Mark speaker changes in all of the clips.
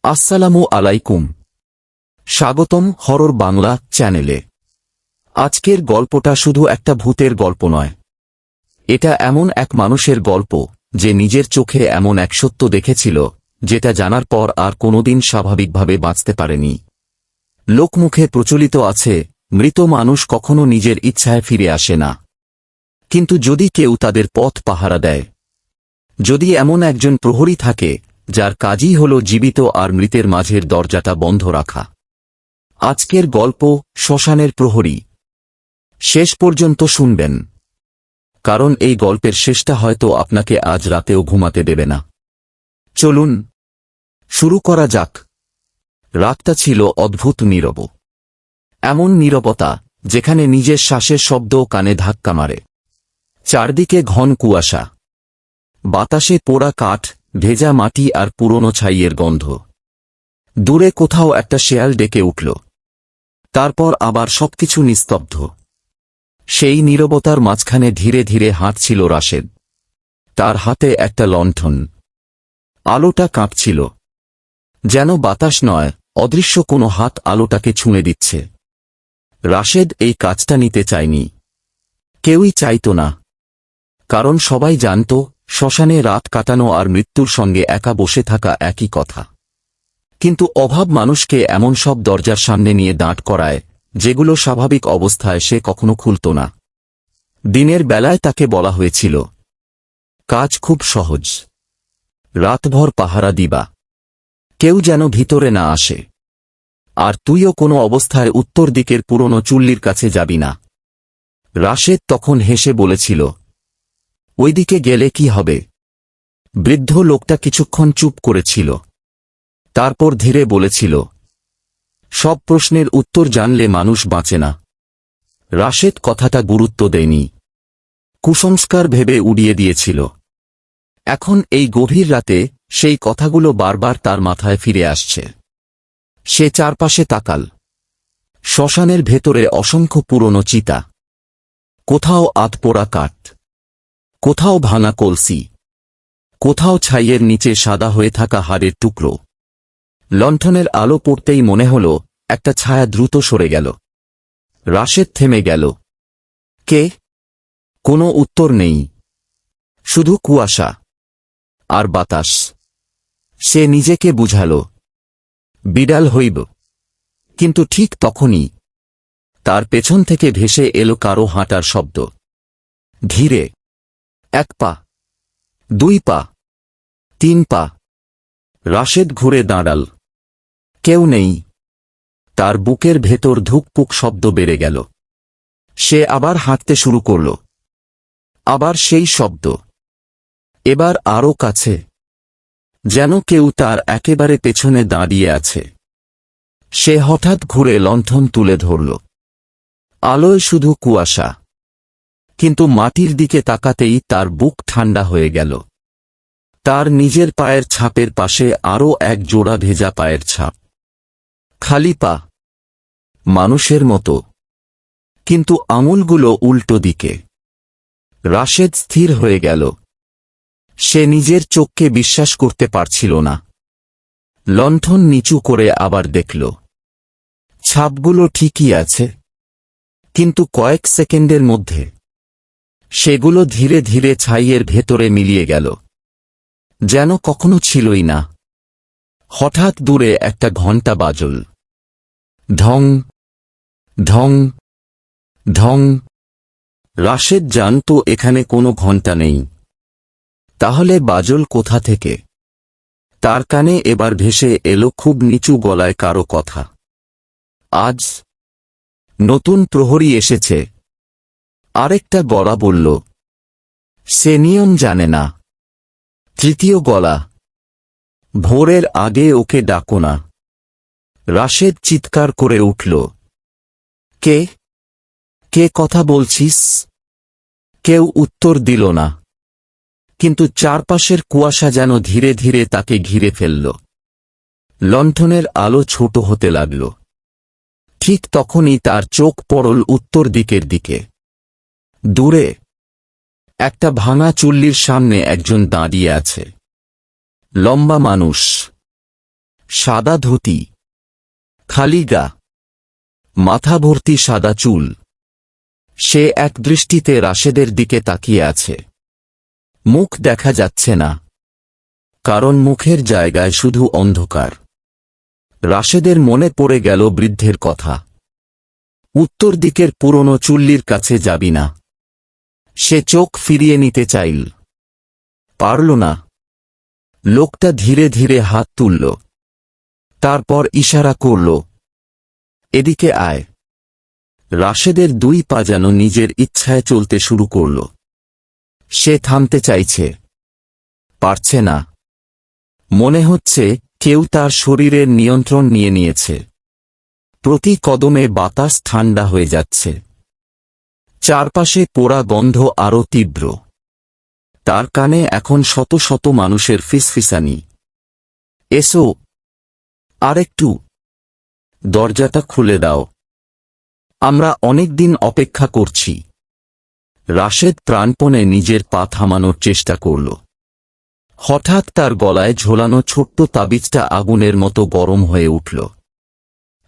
Speaker 1: আসসালামু আলাইকুম। স্বাগতম হরর বাংলা চ্যানেলে। আজকের গল্পটা শুধু একটা ভূতের গল্প নয়, এটা এমন এক মানুষের গল্প যে নিজের চোখে এমন এক সত্য দেখেছিল যেটা জানার পর আর কোনোদিন স্বাভাবিকভাবে বাঁচতে পারেনি। লোকমুখে প্রচলিত আছে, মৃত মানুষ কখনো নিজের ইচ্ছায় ফিরে আসে না, কিন্তু যদি কেউ তাদের পথ পাহারা দেয়, যদি এমন একজন প্রহরী থাকে যার কাজই হল জীবিত আর মৃতের মাঝের দরজাটা বন্ধ রাখা। আজকের গল্প শ্মশানের প্রহরী। শেষ পর্যন্ত শুনবেন, কারণ এই গল্পের শেষটা হয়তো আপনাকে আজ রাতেও ঘুমাতে দেবে না। চলুন শুরু করা যাক। রাতটা ছিল অদ্ভুত নীরব, এমন নীরবতা যেখানে নিজের শ্বাসের শব্দও কানে ধাক্কা মারে। চারদিকে ঘন কুয়াশা, বাতাসে পোড়া কাঠ, ভেজা মাটি আর পুরনো ছাইয়ের গন্ধ। দূরে কোথাও একটা শেয়াল ডেকে উঠল, তারপর আবার সবকিছু নিস্তব্ধ। সেই নীরবতার মাঝখানে ধীরে ধীরে হাঁটছিল রাশেদ। তার হাতে একটা লণ্ঠন, আলোটা কাঁপছিল, যেন বাতাস নয়, অদৃশ্য কোনো হাত আলোটাকে ছুঁয়ে দিচ্ছে। রাশেদ এই কাজটা নিতে চায়নি, কেউই চাইত না, কারণ সবাই জানত শ্মশানে রাত কাটানো আর মৃত্যুর সঙ্গে একা বসে থাকা একই কথা। কিন্তু অভাব মানুষকে এমন সব দরজার সামনে নিয়ে দাঁড় করায় যেগুলো স্বাভাবিক অবস্থায় সে কখনো খুলত না। দিনের বেলায় তাকে বলা হয়েছিল, কাজ খুব সহজ, রাতভর পাহারা দিবা, কেউ যেন ভিতরে না আসে, আর তুইও কোনো অবস্থায় উত্তর দিকের পুরনো চুল্লির কাছে যাবি না। রাশেদ তখন হেসে বলেছিল, ওইদিকে গেলে কি হবে? বৃদ্ধ লোকটা কিছুক্ষণ চুপ করেছিল, তারপর ধীরে বলেছিল, সব প্রশ্নের উত্তর জানলে মানুষ বাঁচে না। রাশেদ কথাটা গুরুত্ব দেয়নি, কুসংস্কার ভেবে উড়িয়ে দিয়েছিল। এখন এই গভীর রাতে সেই কথাগুলো বারবার তার মাথায় ফিরে আসছে। সে চারপাশে তাকাল। শ্মশানের ভেতরে অসংখ্য পুরনো চিতা, কোথাও আধপোড়া কাঠ, কোথাও ভাঙা কলসি, কোথাও ছাইয়ের নিচে সাদা হয়ে থাকা হাড়ের টুকরো। লণ্ঠনের আলো পড়তেই মনে হল একটা ছায়া দ্রুত সরে গেল। রাশেদ থেমে গেল। কে? কোনো উত্তর নেই, শুধু কুয়াশা আর বাতাস। সে নিজেকে বুঝাল, বিড়াল হইব। কিন্তু ঠিক তখনই তার পেছন থেকে ভেসে এলো কারো হাঁটার শব্দ। ধীরে, 1 পা, 2 পা, 3 পা। রাশেদ ঘুরে দাঁড়াল, কেউ নেই। তার বুকের ভেতর ধুকপুক শব্দ বেড়ে গেল। সে আবার হাঁটতে শুরু করল, আবার সেই শব্দ, এবার আরও কাছে, যেন কেউ তার একেবারে পেছনে দাঁড়িয়ে আছে। সে হঠাৎ ঘুরে লণ্ঠন তুলে ধরল। আলোয় শুধু কুয়াশা, কিন্তু মাটির দিকে তাকাতেই তার বুক ঠান্ডা হয়ে গেল। তার নিজের পায়ের ছাপের পাশে আরও এক জোড়া ভেজা পায়ের ছাপ, খালি পা, মানুষের মতো, কিন্তু আঙুলগুলো উল্টো দিকে। রাশেদ স্থির হয়ে গেল। সে নিজের চোখকে বিশ্বাস করতে পারছিল না। লণ্ঠন নিচু করে আবার দেখল, ছাপগুলো ঠিকই আছে, কিন্তু কয়েক সেকেন্ডের মধ্যে সেগুলো ধীরে ধীরে ছাইয়ের ভেতরে মিলিয়ে গেল, যেন কখনো ছিলই না। হঠাৎ দূরে একটা ঘণ্টা বাজল, ঢং ঢং ঢং। রাশেদ জানত এখানে কোনো ঘণ্টা নেই। তাহলে বাজল কোথা থেকে? তার কানে এবার ভেসে এলো খুব নিচু গলায় কারো কথা, আজ নতুন প্রহরী এসেছে। আরেকটা গলা বলল, সে নিয়ম জানে না। তৃতীয় গলা, ভোরের আগে ওকে ডাকো না। রাশেদ চিৎকার করে উঠল, কে? কে কথা বলছিস? কেউ উত্তর দিল না, কিন্তু চারপাশের কুয়াশা যেন ধীরে ধীরে তাকে ঘিরে ফেলল। লণ্ঠনের আলো ছোট হতে লাগল। ঠিক তখনই তার চোখ পড়ল উত্তর দিকের দিকে। দূরে একটা ভাঙা চুল্লির সামনে একজন দাঁড়িয়ে আছে। লম্বা মানুষ, সাদা ধুতি, খালি গা, মাথা ভর্তি সাদা চুল। সে এক দৃষ্টিতে রাশেদের দিকে তাকিয়ে আছে। মুখ দেখা যাচ্ছে না, কারণ মুখের জায়গায় শুধু অন্ধকার। রাশেদের মনে পড়ে গেল বৃদ্ধের কথা, উত্তর দিকের পুরনো চুল্লির কাছে যাবি না। সে চোখ ফিরিয়ে নিতে চাইল, পারল না। লোকটা ধীরে ধীরে হাত তুলল, তারপর ইশারা করল, এদিকে আয়। রাশেদের দুই পা যেন নিজের ইচ্ছায় চলতে শুরু করল। সে থামতে চাইছে, পারছে না। মনে হচ্ছে কেউ তার শরীরের নিয়ন্ত্রণ নিয়ে নিয়েছে। প্রতি কদমে বাতাস ঠান্ডা হয়ে যাচ্ছে, চারপাশে পোড়া গন্ধ আরো তীব্র। তার কানে এখন শত শত মানুষের ফিসফিসানি, এসো, আরেকটু, দরজাটা খুলে দাও, আমরা অনেকদিন অপেক্ষা করছি। রাশেদ প্রাণপণে নিজের পা থামানোর চেষ্টা করল। হঠাৎ তার গলায় ঝোলানো ছোট্ট তাবিজটা আগুনের মতো গরম হয়ে উঠল।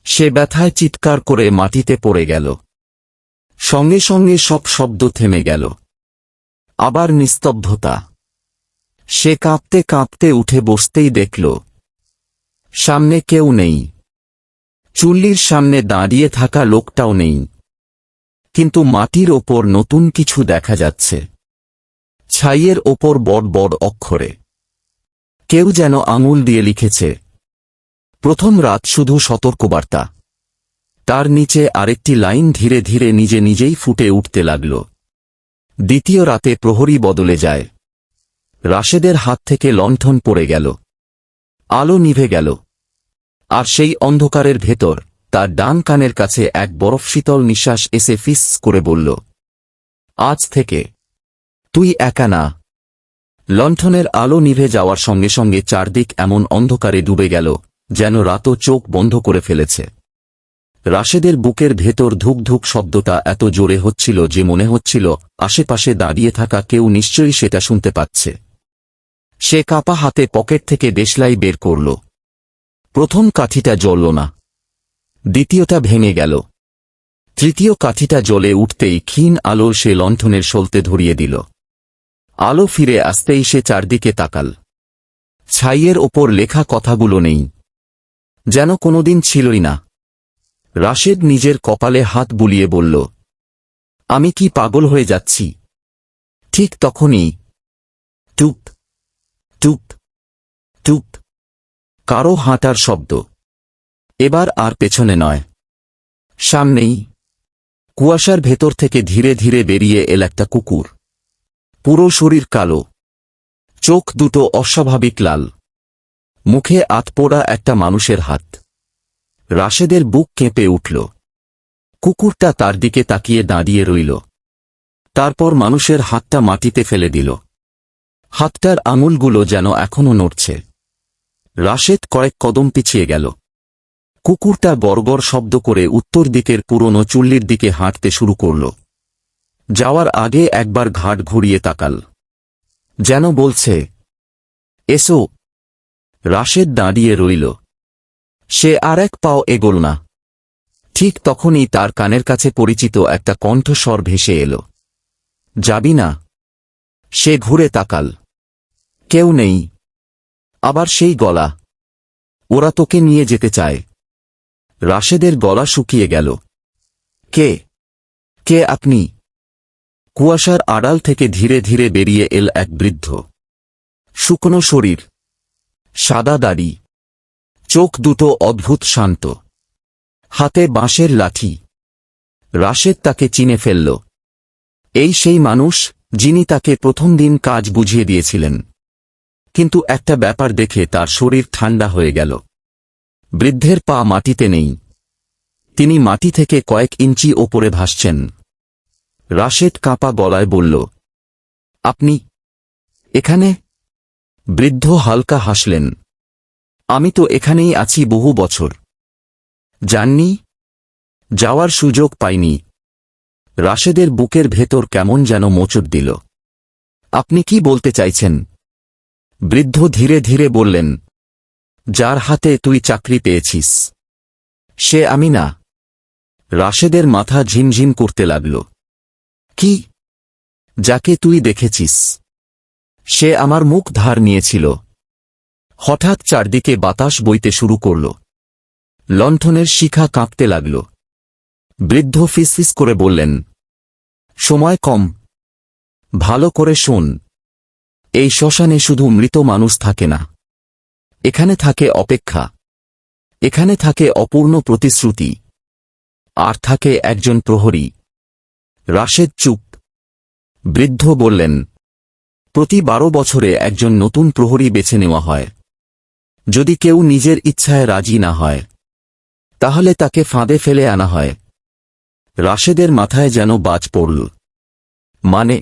Speaker 1: সে ব্যথায় চিৎকার করে মাটিতে পড়ে গেল। সঙ্গে সঙ্গে সব শব্দ থেমে গেল। আবার নিস্তব্ধতা। সে কাঁপতে কাঁপতে উঠে বসতেই দেখল সামনে কেউ নেই। চুল্লির সামনে দাঁড়িয়ে থাকা লোকটাও নেই, কিন্তু মাটির ওপর নতুন কিছু দেখা যাচ্ছে। ছাইয়ের ওপর বড় বড় অক্ষরে কেউ যেন আঙুল দিয়ে লিখেছে, প্রথম রাত শুধু সতর্কবার্তা। তার নিচে আরেকটি লাইন ধীরে ধীরে নিজে নিজেই ফুটে উঠতে লাগল। দ্বিতীয় রাতে প্রহরী বদলে যায়। রাশেদের হাত থেকে লণ্ঠন পড়ে গেল, আলো নিভে গেল। আর সেই অন্ধকারের ভেতর তার ডান কানের কাছে এক বরফ শীতল নিঃশ্বাস এসে ফিস করে বলল, আজ থেকে তুই একা না। লণ্ঠনের আলো নিভে যাওয়ার সঙ্গে সঙ্গে চারদিক এমন অন্ধকারে ডুবে গেল যেন রাতও চোখ বন্ধ করে ফেলেছে। রাশেদের বুকের ভেতর ধুক ধুক শব্দটা এত জোরে হচ্ছিল যে মনে হচ্ছিল আশেপাশে দাঁড়িয়ে থাকা কেউ নিশ্চয়ই সেটা শুনতে পাচ্ছে। সে কাঁপা হাতে পকেট থেকে দেশলাই বের করল। প্রথম কাঠিটা জ্বলল না, দ্বিতীয়টা ভেঙে গেল, তৃতীয় কাঠিটা জ্বলে উঠতেই ক্ষীণ আলো সে লণ্ঠনের সলতে ধরিয়ে দিল। আলো ফিরে আসতেই সে চারদিকে তাকাল। ছাইয়ের ওপর লেখা কথাগুলো নেই, যেন কোনোদিন ছিলই না। রাশেদ নিজের কপালে হাত বুলিয়ে বলল, আমি কি পাগল হয়ে যাচ্ছি? ঠিক তখনই টুপ টুপ টুপ কারো হাঁটার শব্দ। এবার আর পেছনে নয়, সামনেই। কুয়াশার ভেতর থেকে ধীরে ধীরে বেরিয়ে এল একটা কুকুর। পুরো শরীর কালো, চোখ দুটো অস্বাভাবিক লাল, মুখে আতপোড়া একটা মানুষের হাত। রাশেদের বুক কেঁপে উঠল। কুকুরটা তার দিকে তাকিয়ে দাঁড়িয়ে রইল, তারপর মানুষের হাতটা মাটিতে ফেলে দিল। হাতটার আঙুলগুলো যেন এখনো নড়ছে। রাশেদ কয়েক কদম পিছিয়ে গেল। কুকুরটা গড়গড় শব্দ করে উত্তর দিকের পুরনো চুল্লির দিকে হাঁটতে শুরু করল। যাওয়ার আগে একবার ঘাট ঘুরিয়ে তাকাল, যেন বলছে, এসো। রাশেদ দাঁড়িয়ে রইল। সে আর এক পাও এগোল না। ঠিক তখনই তার কানের কাছে পরিচিত একটা কণ্ঠস্বর ভেসে এল, যাবি না? সে ঘুরে তাকাল, কেউ নেই। আবার সেই গলা, ওরা তোকে নিয়ে যেতে চায়। রাশেদের গলা শুকিয়ে গেল। কে? কে আপনি? কুয়াশার আড়াল থেকে ধীরে ধীরে বেরিয়ে এল এক বৃদ্ধ। শুকনো শরীর, সাদা দাড়ি, চোখ দুটো অদ্ভুত শান্ত, হাতে বাঁশের লাঠি। রাশেদ তাকে চিনে ফেলল। এই সেই মানুষ যিনি তাকে প্রথম দিন কাজ বুঝিয়ে দিয়েছিলেন। কিন্তু একটা ব্যাপার দেখে তার শরীর ঠান্ডা হয়ে গেল। বৃদ্ধের পা মাটিতে নেই, তিনি মাটি থেকে কয়েক ইঞ্চি ওপরে ভাসছেন। রাশেদ কাঁপা গলায় বলল, আপনি এখানে? বৃদ্ধ হালকা হাসলেন, আমি তো এখানেই আছি বহু বছর। জাননি? যাওয়ার সুযোগ পাইনি। রাশেদের বুকের ভেতর কেমন যেন মোচড় দিল। আপনি কি বলতে চাইছেন? বৃদ্ধ ধীরে ধীরে বললেন, যার হাতে তুই চাকরি পেয়েছিস সে আমি না। রাশেদের মাথা ঝিমঝিম করতে লাগল। কি? যাকে তুই দেখেছিস সে আমার মুখ ধার নিয়েছিল। হঠাৎ চারদিকে বাতাস বইতে শুরু করল। লণ্ঠনের শিখা কাঁপতে লাগল। বৃদ্ধ ফিসফিস করে বললেন, সময় কম, ভালো করে শোন। এই শ্মশানে শুধু মৃত মানুষ থাকে না, এখানে থাকে অপেক্ষা, এখানে থাকে অপূর্ণ প্রতিশ্রুতি, আর থাকে একজন প্রহরী। রাশেদ চুপ। বৃদ্ধ বললেন, প্রতি 12 বছরে একজন নতুন প্রহরী বেছে নেওয়া হয়। যদি কেউ নিজের ইচ্ছায় রাজি না হয় তাহলে তাকে ফাঁদে ফেলে আনা হয়। রাশেদের মাথায় যেন বাজ পড়ল। মানে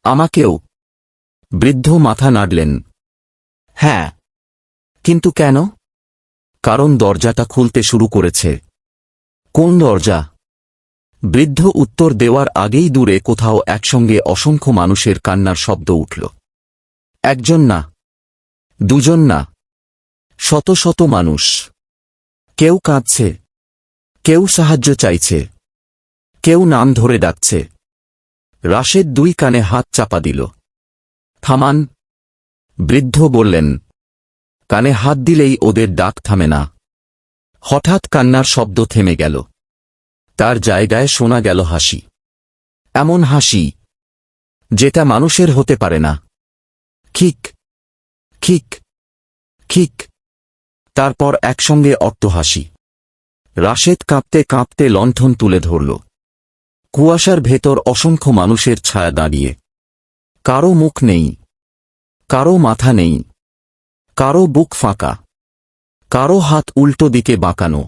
Speaker 1: আমাকেও? বৃদ্ধ মাথা নাড়লেন। হ্যাঁ, কিন্তু কেন? কারণ দরজাটা খুলতে শুরু করেছে। কোন দরজা? বৃদ্ধ উত্তর দেওয়ার আগেই দূরে কোথাও একসঙ্গে অসংখ্য মানুষের কান্নার শব্দ উঠল। একজন না, দুজন না, শত শত মানুষ। কেউ কাঁদছে, কেউ সাহায্য চাইছে, কেউ নাম ধরে ডাকছে। রাশেদ 2 কানে হাত চাপা দিল। থামান। বৃদ্ধ বললেন, কানে হাত দিলেই ওদের ডাক থামে না। হঠাৎ কান্নার শব্দ থেমে গেল। তার জায়গায় শোনা গেল হাসি। এমন হাসি যেটা মানুষের হতে পারে না। খিক খিক খিক। তারপর একসঙ্গে অট্টহাসি। রাশেদ কাঁপতে কাঁপতে লণ্ঠন তুলে ধরল। কুয়াশার ভেতর অসংখ্য মানুষের ছায়া দাঁড়িয়ে। কারো মুখ নেই, কারো মাথা নেই, কারো বুক ফাঁকা, কারো হাত উল্টো দিকে বাঁকানো।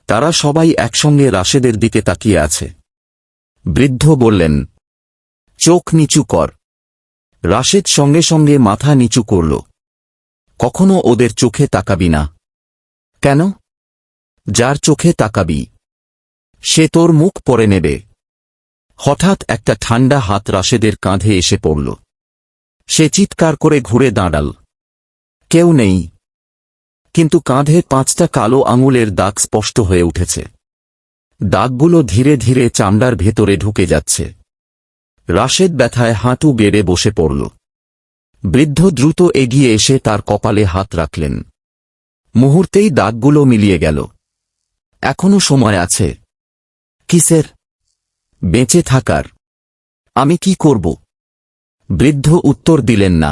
Speaker 1: তারা সবাই একসঙ্গে রাশেদের দিকে তাকিয়ে আছে। বৃদ্ধ বললেন, চোখ নিচু কর। রাশেদ সঙ্গে সঙ্গে মাথা নিচু করল। কখনো ওদের চোখে তাকাবি না। কেন? যার চোখে তাকাবি সে তোর মুখ পড়ে নেবে। হঠাৎ একটা ঠান্ডা হাত রাশেদের কাঁধে এসে পড়ল। সে চিৎকার করে ঘুরে দাঁড়াল। কেউ নেই, কিন্তু কাঁধে 5টা কালো আঙুলের দাগ স্পষ্ট হয়ে উঠেছে। দাগগুলো ধীরে ধীরে চামড়ার ভেতরে ঢুকে যাচ্ছে। রাশেদ ব্যথায় হাঁটু গেড়ে বসে পড়ল। বৃদ্ধ দ্রুত এগিয়ে এসে তার কপালে হাত রাখলেন। মুহূর্তেই দাগগুলো মিলিয়ে গেল। এখনো সময় আছে। কিসের? বেঁচে থাকার। আমি কি করব? বৃদ্ধ উত্তর দিলেন না,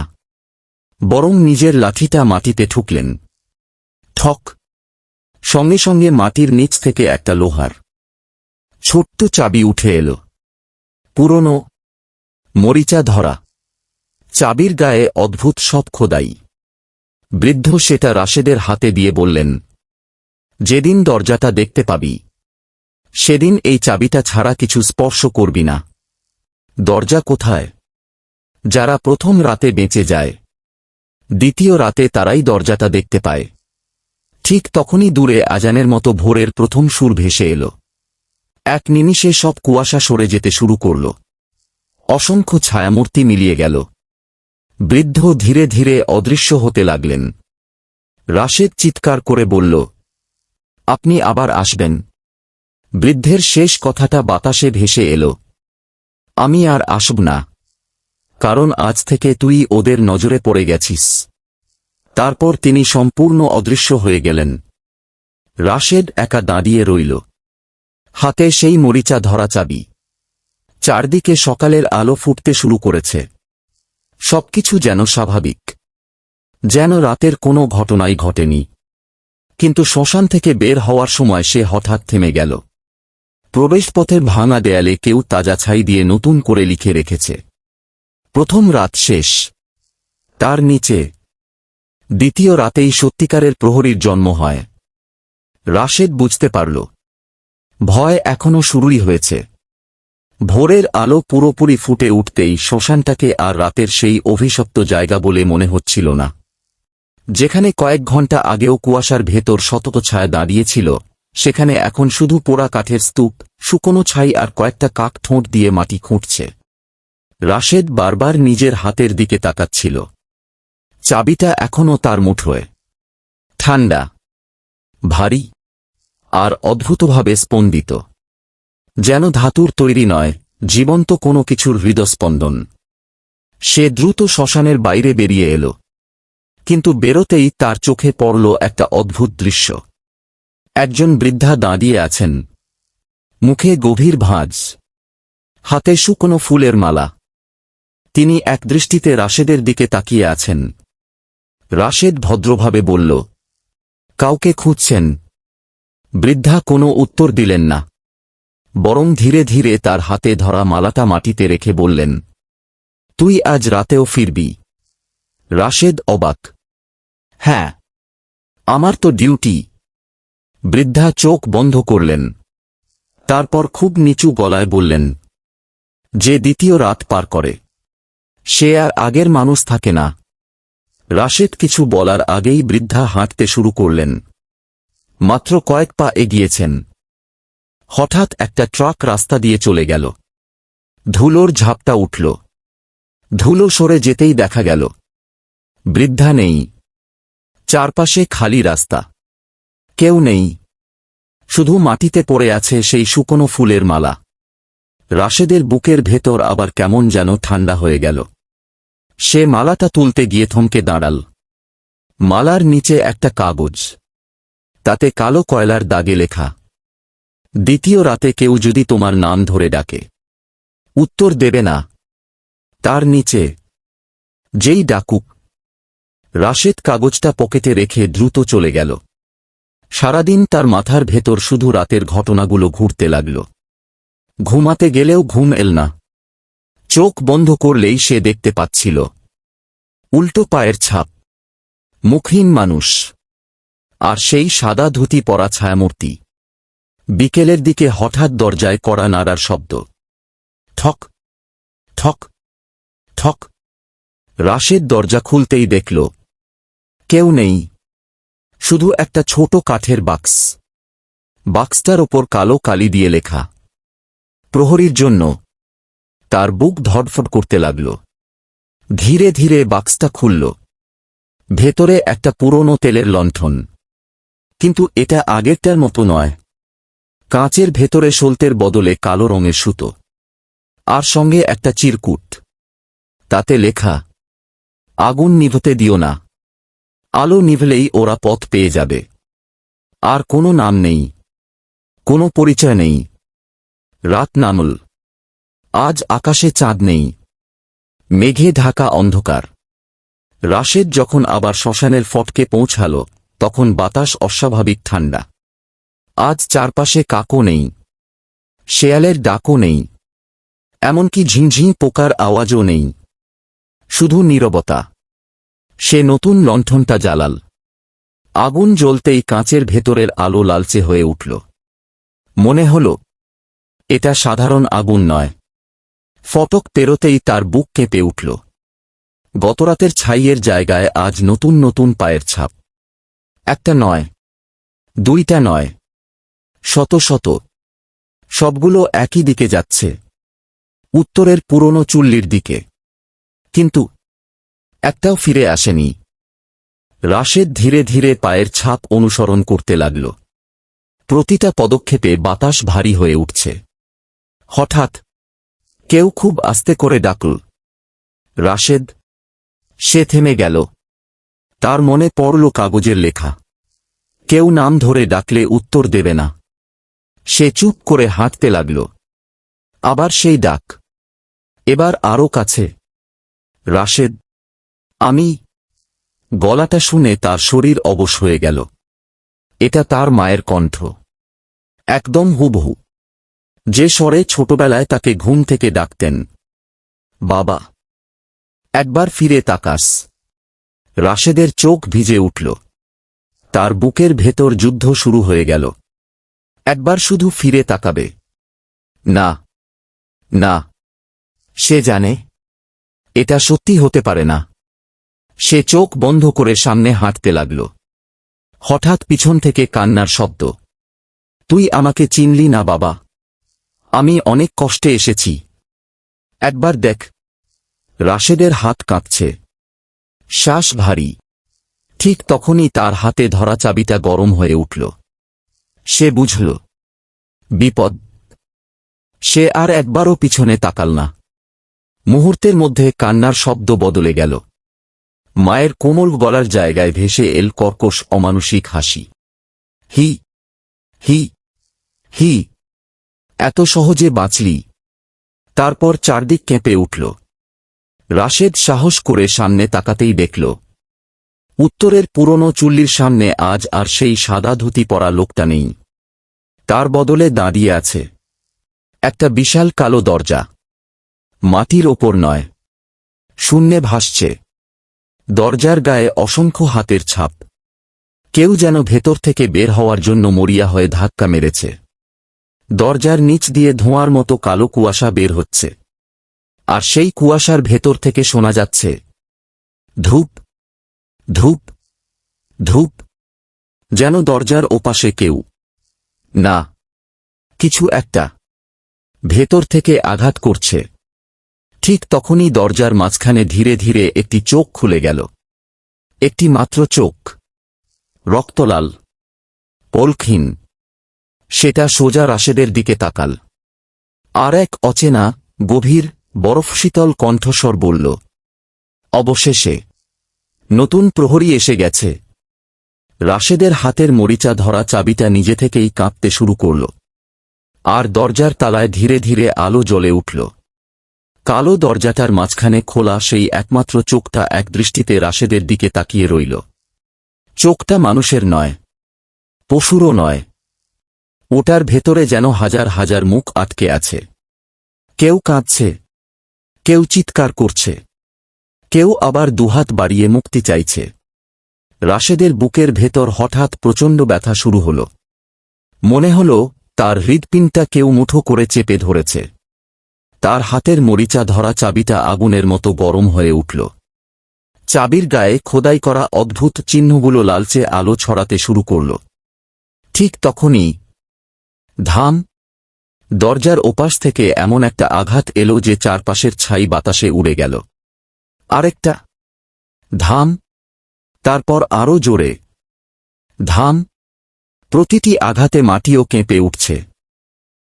Speaker 1: বরং নিজের লাঠিটা মাটিতে ঠুকলেন। ঠক। সঙ্গে সঙ্গে মাটির নিচ থেকে একটা লোহার ছোট্ট চাবি উঠে এল। পুরনো, মরিচা ধরা। চাবির গায়ে অদ্ভুত সব খোদাই। বৃদ্ধ সেটা রাশেদের হাতে দিয়ে বললেন, যেদিন দরজাটা দেখতে পাবি সেদিন এই চাবিটা ছাড়া কিছু স্পর্শ করবি না। দরজা কোথায়? যারা প্রথম রাতে বেঁচে যায়, দ্বিতীয় রাতে তারাই দরজাটা দেখতে পায়। ঠিক তখনই দূরে আজানের মতো ভোরের প্রথম সুর ভেসে এল। এক নিমিষে সব কুয়াশা সরে যেতে শুরু করল। অসংখ্য ছায়ামূর্তি মিলিয়ে গেল। বৃদ্ধ ধীরে ধীরে অদৃশ্য হতে লাগলেন। রাশেদ চিৎকার করে বলল, আপনি আবার আসবেন। বৃদ্ধের শেষ কথাটা বাতাসে ভেসে এল। আমি আর আসব না, কারণ আজ থেকে তুই ওদের নজরে পড়ে গেছিস। তারপর তিনি সম্পূর্ণ অদৃশ্য হয়ে গেলেন। রাশেদ একা দাঁড়িয়ে রইল, হাতে সেই মরিচা ধরা চাবি। চারদিকে সকালের আলো ফুটতে শুরু করেছে। সবকিছু যেন স্বাভাবিক, যেন রাতের কোনো ঘটনাই ঘটেনি। কিন্তু শ্মশান থেকে বের হওয়ার সময় সে হঠাৎ থেমে গেল। প্রবেশপথের ভাঙা দেয়ালে কেউ তাজা ছাই দিয়ে নতুন করে লিখে রেখেছে, প্রথম রাত শেষ। তার নিচে, দ্বিতীয় রাতেই সত্যিকারের প্রহরীর জন্ম হয়। রাশেদ বুঝতে পারল, ভয় এখনো শুরুই হয়েছে। ভোরের আলো পুরোপুরি ফুটে উঠতেই শ্মশানটাকে আর রাতের সেই অভিশপ্ত জায়গা বলে মনে হচ্ছিল না। যেখানে কয়েক ঘন্টা আগেও কুয়াশার ভেতর শতত ছায়া দাঁড়িয়েছিল, সেখানে এখন শুধু পোড়া কাঠের স্তূপ, শুকনো ছাই আর কয়েকটা কাক ঠোঁট দিয়ে মাটি খুঁটছে। রাশেদ বারবার নিজের হাতের দিকে তাকাচ্ছিল। চাবিটা এখনও তার মুঠোয়। ঠান্ডা, ভারী, আর অদ্ভুতভাবে স্পন্দিত, যেন ধাতুর তৈরি নয়, জীবন্ত কোনো কিছুর হৃদস্পন্দন। সে দ্রুত শ্মশানের বাইরে বেরিয়ে এল, কিন্তু বেরোতেই তার চোখে পড়ল একটা অদ্ভুত দৃশ্য। একজন বৃদ্ধা দাঁড়িয়ে আছেন, মুখে গভীর ভাঁজ, হাতে শুকনো ফুলের মালা। তিনি একদৃষ্টিতে রাশেদের দিকে তাকিয়ে আছেন। রাশেদ ভদ্রভাবে বলল, কাউকে খুঁজছেন? বৃদ্ধা কোনো উত্তর দিলেন না, বরং ধীরে ধীরে তার হাতে ধরা মালাটা মাটিতে রেখে বললেন, তুই আজ রাতেও ফিরবি? রাশেদ অবাক। হ্যাঁ, আমার তো ডিউটি। বৃদ্ধা চোখ বন্ধ করলেন, তারপর খুব নিচু গলায় বললেন, যে দ্বিতীয় রাত পার করে সে আর আগের মানুষ থাকে না। রাশেদ কিছু বলার আগেই বৃদ্ধা হাঁটতে শুরু করলেন। মাত্র কয়েক পা এগিয়েছেন, হঠাৎ একটা ট্রাক রাস্তা দিয়ে চলে গেল। ধুলোর ঝাপটা উঠল, ধুলো সরে যেতেই দেখা গেল বৃদ্ধা নেই। চারপাশে খালি রাস্তা, কেউ নেই, শুধু মাটিতে পড়ে আছে সেই শুকনো ফুলের মালা। রাশেদের বুকের ভেতর আবার কেমন যেন ঠান্ডা হয়ে গেল। সে মালাটা তুলতে গিয়ে থমকে দাঁড়াল। মালার নিচে একটা কাগজ, তাতে কালো কয়লার দাগে লেখা, দ্বিতীয় রাতে কেউ যদি তোমার নাম ধরে ডাকে, উত্তর দেবে না। তার নিচে, যেই ডাকুক। রাশেদ কাগজটা পকেটে রেখে দ্রুত চলে গেল। সারাদিন তার মাথার ভেতর শুধু রাতের ঘটনাগুলো ঘুরতে লাগল। ঘুমাতে গেলেও ঘুম এল না। চোখ বন্ধ করলেই সে দেখতে পাচ্ছিল উল্টো পায়ের ছাপ, মুখহীন মানুষ, আর সেই সাদা ধুতি পরা ছায়ামূর্তি। বিকেলের দিকে হঠাৎ দরজায় কড়া নাড়ার শব্দ। ঠক ঠক ঠক। রাশেদ দরজা খুলতেই দেখল কেউ নেই, শুধু একটা ছোট কাঠের বাক্স। বাক্সটার ওপর কালো কালি দিয়ে লেখা, প্রহরীর জন্য। তার বুক ধড়ফড় করতে লাগল। ধীরে ধীরে বাক্সটা খুলল। ভেতরে একটা পুরনো তেলের লণ্ঠন, কিন্তু এটা আগেরটার মতো নয়। কাঁচের ভেতরে সলতের বদলে কালো রঙের সুতো, আর সঙ্গে একটা চিরকুট। তাতে লেখা, আগুন নিভতে দিও না, আলো নিভলেই ওরা পথ পেয়ে যাবে। আর কোনো নাম নেই, কোনো পরিচয় নেই। রাত নামল। আজ আকাশে চাঁদ নেই, মেঘে ঢাকা অন্ধকার। রাশেদ যখন আবার শ্মশানের ফটকে পৌঁছাল, তখন বাতাস অস্বাভাবিক ঠান্ডা। আজ চারপাশে কাকও নেই, শেয়ালের ডাকও নেই, এমনকি ঝিঁঝিঁ পোকার আওয়াজও নেই। শুধু নীরবতা। সে নতুন লণ্ঠনটা জ্বালাল। আগুন জ্বলতেই কাঁচের ভেতরের আলো লালচে হয়ে উঠল। মনে হল এটা সাধারণ আগুন নয়। ফটক পেরোতেই তার বুক কেঁপে উঠল। গতরাতের ছাইয়ের জায়গায় আজ নতুন নতুন পায়ের ছাপ। একটা নয়, দুইটা নয়, শত শত। সবগুলো একই দিকে যাচ্ছে, উত্তরের পুরনো চুল্লির দিকে। কিন্তু একটাও ফিরে আসেনি। রাশেদ ধীরে ধীরে পায়ের ছাপ অনুসরণ করতে লাগল। প্রতিটা পদক্ষেপে বাতাস ভারী হয়ে উঠছে। হঠাৎ কেউ খুব আস্তে করে ডাকল, রাশেদ। সে থেমে গেল। তার মনে পড়ল কাগজের লেখা, কেউ নাম ধরে ডাকলে উত্তর দেবে না। সে চুপ করে হাঁটতে লাগল। আবার সেই ডাক, এবার আরও কাছে। রাশেদ, আমি। গলাটা শুনে তার শরীর অবশ হয়ে গেল। এটা তার মায়ের কণ্ঠ, একদম হুবহু, যে স্বরে ছোটবেলায় তাকে ঘুম থেকে ডাকতেন, বাবা। একবার ফিরে তাকাস। রাশেদের চোখ ভিজে উঠল। তার বুকের ভেতর যুদ্ধ শুরু হয়ে গেল। একবার শুধু ফিরে তাকাবে। না, না। সে জানে এটা সত্যি হতে পারে না। সে চোখ বন্ধ করে সামনে হাঁটতে লাগল। হঠাৎ পিছন থেকে কান্নার শব্দ। তুই আমাকে চিনলি না বাবা। আমি অনেক কষ্টে এসেছি। একবার দেখ। রাশেদের হাত কাঁপছে, শ্বাস ভারী। ঠিক তখনই তার হাতে ধরা চাবিটা গরম হয়ে উঠল। সে বুঝল বিপদ। সে আর একবারও পিছনে তাকাল না। মুহূর্তের মধ্যে কান্নার শব্দ বদলে গেল। মায়ের কোমল গলার জায়গায় ভেসে এল কর্কশ অমানুষিক হাসি। হি হি হি, এত সহজে বাঁচলি? তারপর চারদিক কেঁপে উঠল। রাশেদ সাহস করে সামনে তাকাতেই দেখল উত্তরের পুরনো চুল্লির সামনে আজ আর সেই সাদা ধুতি পরা লোকটা নেই। তার বদলে দাঁড়িয়ে আছে একটা বিশাল কালো দরজা। মাটির ওপর নয়, শূন্যে ভাসছে। দরজার গায়ে অসংখ্য হাতের ছাপ। কেউ যেন ভেতর থেকে বের হওয়ার জন্য মরিয়া হয়ে ধাক্কা মেরেছে। দরজার নিচ দিয়ে ধোঁয়ার মতো কালো কুয়াশা বের হচ্ছে, আর সেই কুয়াশার ভেতর থেকে শোনা যাচ্ছে ধূপ ধূপ ধূপ। যেন দরজার ওপাশে কেউ না, কিছু একটা ভেতর থেকে আঘাত করছে। ঠিক তখনই দরজার মাঝখানে ধীরে ধীরে একটি চোখ খুলে গেল। একটি মাত্র চোখ, রক্তলাল, পলকহীন। সেটা সোজা রাশেদের দিকে তাকাল। আর এক অচেনা, গভীর, বরফশীতল কণ্ঠস্বর বলল, অবশেষে নতুন প্রহরী এসে গেছে। রাশেদের হাতের মরিচা ধরা চাবিটা নিজে থেকেই কাঁপতে শুরু করল, আর দরজার তালায় ধীরে ধীরে আলো জ্বলে উঠল। কালো দরজাটার মাঝখানে খোলা সেই একমাত্র চোখটা একদৃষ্টিতে রাশেদের দিকে তাকিয়ে রইল। চোখটা মানুষের নয়, পশুরও নয়। ওটার ভেতরে যেন হাজার হাজার মুখ আটকে আছে। কেউ কাঁদছে, কেউ চিৎকার করছে, কেউ আবার দুহাত বাড়িয়ে মুক্তি চাইছে। রাশেদের বুকের ভেতর হঠাৎ প্রচণ্ড ব্যথা শুরু হল। মনে হল তার হৃৎপিণ্ডটা কেউ মুঠো করে চেপে ধরেছে। তার হাতের মরিচা ধরা চাবিটা আগুনের মতো গরম হয়ে উঠল। চাবির গায়ে খোদাই করা অদ্ভুত চিহ্নগুলো লালচে আলো ছড়াতে শুরু করল। ঠিক তখনই ধাম, দরজার ওপাশ থেকে এমন একটা আঘাত এলো যে চারপাশের ছাই বাতাসে উড়ে গেল। আরেকটা ধাম, তারপর আরও জোরে ধাম। প্রতিটি আঘাতে মাটিও কেঁপে উঠছে।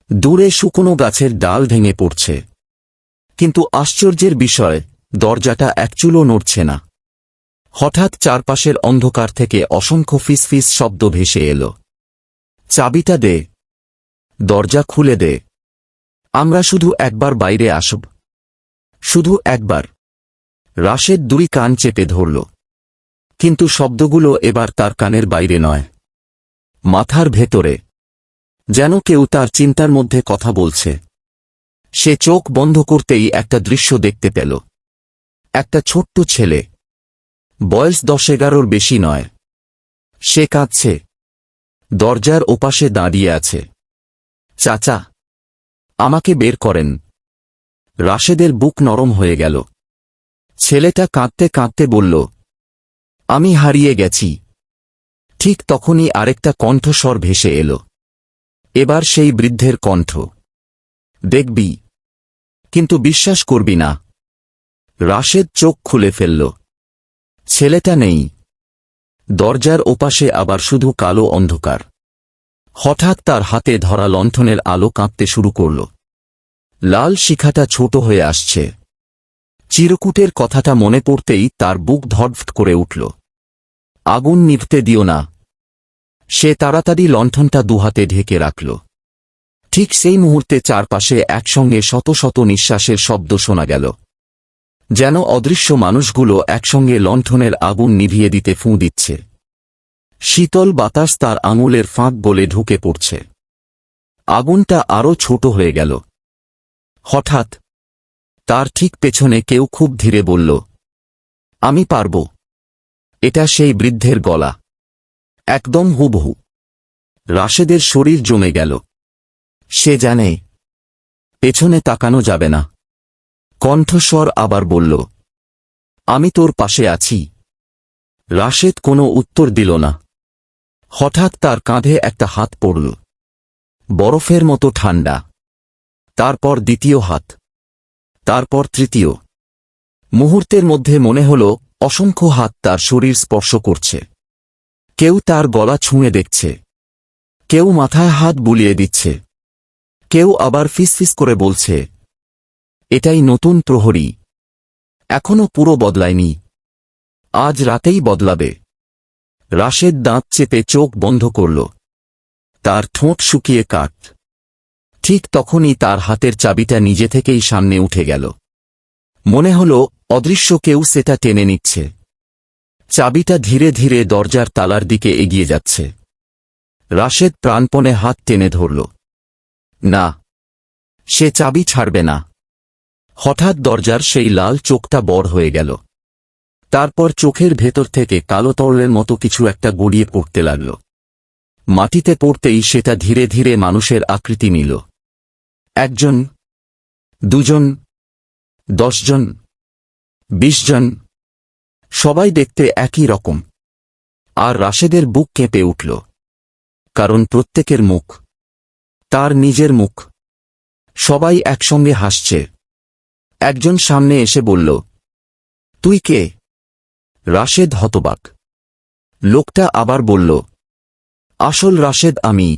Speaker 1: দূরে শুকনো গাছের ডাল ভেঙে পড়ছে। কিন্তু আশ্চর্যের বিষয়, দরজাটা একচুলও নড়ছে না। হঠাৎ চারপাশের অন্ধকার থেকে অসংখ্য ফিসফিস শব্দ ভেসে এল, চাবিটা দে, দরজা খুলে দে, আমরা শুধু একবার বাইরে আসব, শুধু একবার। রাশেদ দুই কান চেপে ধরল, কিন্তু শব্দগুলো এবার তার কানের বাইরে নয়, মাথার ভেতরে। যেন কেউ তার চিন্তার মধ্যে কথা বলছে। সে চোখ বন্ধ করতেই একটা দৃশ্য দেখতে পেল। একটা ছোট্ট ছেলে, বয়স 10-11-র বেশি নয়। সে কাঁদছে, দরজার ওপাশে দাঁড়িয়ে আছে। চাচা, আমাকে বের করেন। রাশেদের বুক নরম হয়ে গেল। ছেলেটা কাঁদতে কাঁদতে বলল, আমি হারিয়ে গেছি। ঠিক তখনই আরেকটা কণ্ঠস্বর ভেসে এল। এবার সেই বৃদ্ধের কণ্ঠ, দেখবি, কিন্তু বিশ্বাস করবি না। রাশেদ চোখ খুলে ফেলল। ছেলেটা নেই। দরজার ওপাশে আবার শুধু কালো অন্ধকার। হঠাৎ তার হাতে ধরা লণ্ঠনের আলো কাঁপতে শুরু করল। লাল শিখাটা ছোট হয়ে আসছে। চিরকুটের কথাটা মনে পড়তেই তার বুক ধড়ফড় করে উঠল। আগুন নিভতে দিও না। সে তাড়াতাড়ি লণ্ঠনটা দুহাতে ঢেকে রাখল। ঠিক সেই মুহূর্তে চারপাশে একসঙ্গে শত শত নিঃশ্বাসের শব্দ শোনা গেল। যেন অদৃশ্য মানুষগুলো একসঙ্গে লণ্ঠনের আগুন নিভিয়ে দিতে ফুঁ দিচ্ছে। শীতল বাতাস তার আঙুলের ফাঁক গলে ঢুকে পড়ছে। আগুনটা আরও ছোট হয়ে গেল। হঠাৎ তার ঠিক পেছনে কেউ খুব ধীরে বলল, আমি পারব। এটা সেই বৃদ্ধের গলা, একদম হুবহু। রাশেদের শরীর জমে গেল। সে জানে পেছনে তাকানো যাবে না। কণ্ঠস্বর আবার বলল, আমি তোর পাশে আছি। রাশেদ কোনো উত্তর দিল না। হঠাৎ তার কাঁধে একটা হাত পড়ল, বরফের মতো ঠান্ডা। তারপর দ্বিতীয় হাত, তারপর তৃতীয়। মুহূর্তের মধ্যে মনে হল অসংখ্য হাত তার শরীর স্পর্শ করছে। কেউ তার গলা ছুঁয়ে দেখছে, কেউ মাথায় হাত বুলিয়ে দিচ্ছে, কেউ আবার ফিসফিস করে বলছে, এটাই নতুন প্রহরী, এখনো পুরো বদলায়নি, আজ রাতেই বদলাবে। রাশেদ দাঁত চেপে চোখ বন্ধ করল। তার ঠোঁট শুকিয়ে কাঠ। ঠিক তখনই তার হাতের চাবিটা নিজে থেকেই সামনে উঠে গেল। মনে হল অদৃশ্য কেউ সেটা টেনে নিচ্ছে। চাবিটা ধীরে ধীরে দরজার তালার দিকে এগিয়ে যাচ্ছে। রাশেদ প্রাণপণে হাত টেনে ধরল। না, সে চাবি ছাড়বে না। হঠাৎ দরজার সেই লাল চোখটা বড় হয়ে গেল। তারপর চোখের ভেতর থেকে কালো তরলের মতো কিছু একটা গড়িয়ে পড়তে লাগল। মাটিতে পড়তেই সেটা ধীরে ধীরে মানুষের আকৃতি নিল। 1 জন, 2 জন, 10 জন, 20 জন, সবাই দেখতে একই রকম। আর রাশেদের বুক কেঁপে উঠল, কারণ প্রত্যেকের মুখ তার নিজের মুখ। সবাই একসঙ্গে হাসছে। একজন সামনে এসে বলল, তুই কে? রাশেদ হতবাক। লোকটা আবার বলল, আসল রাশেদ আমি।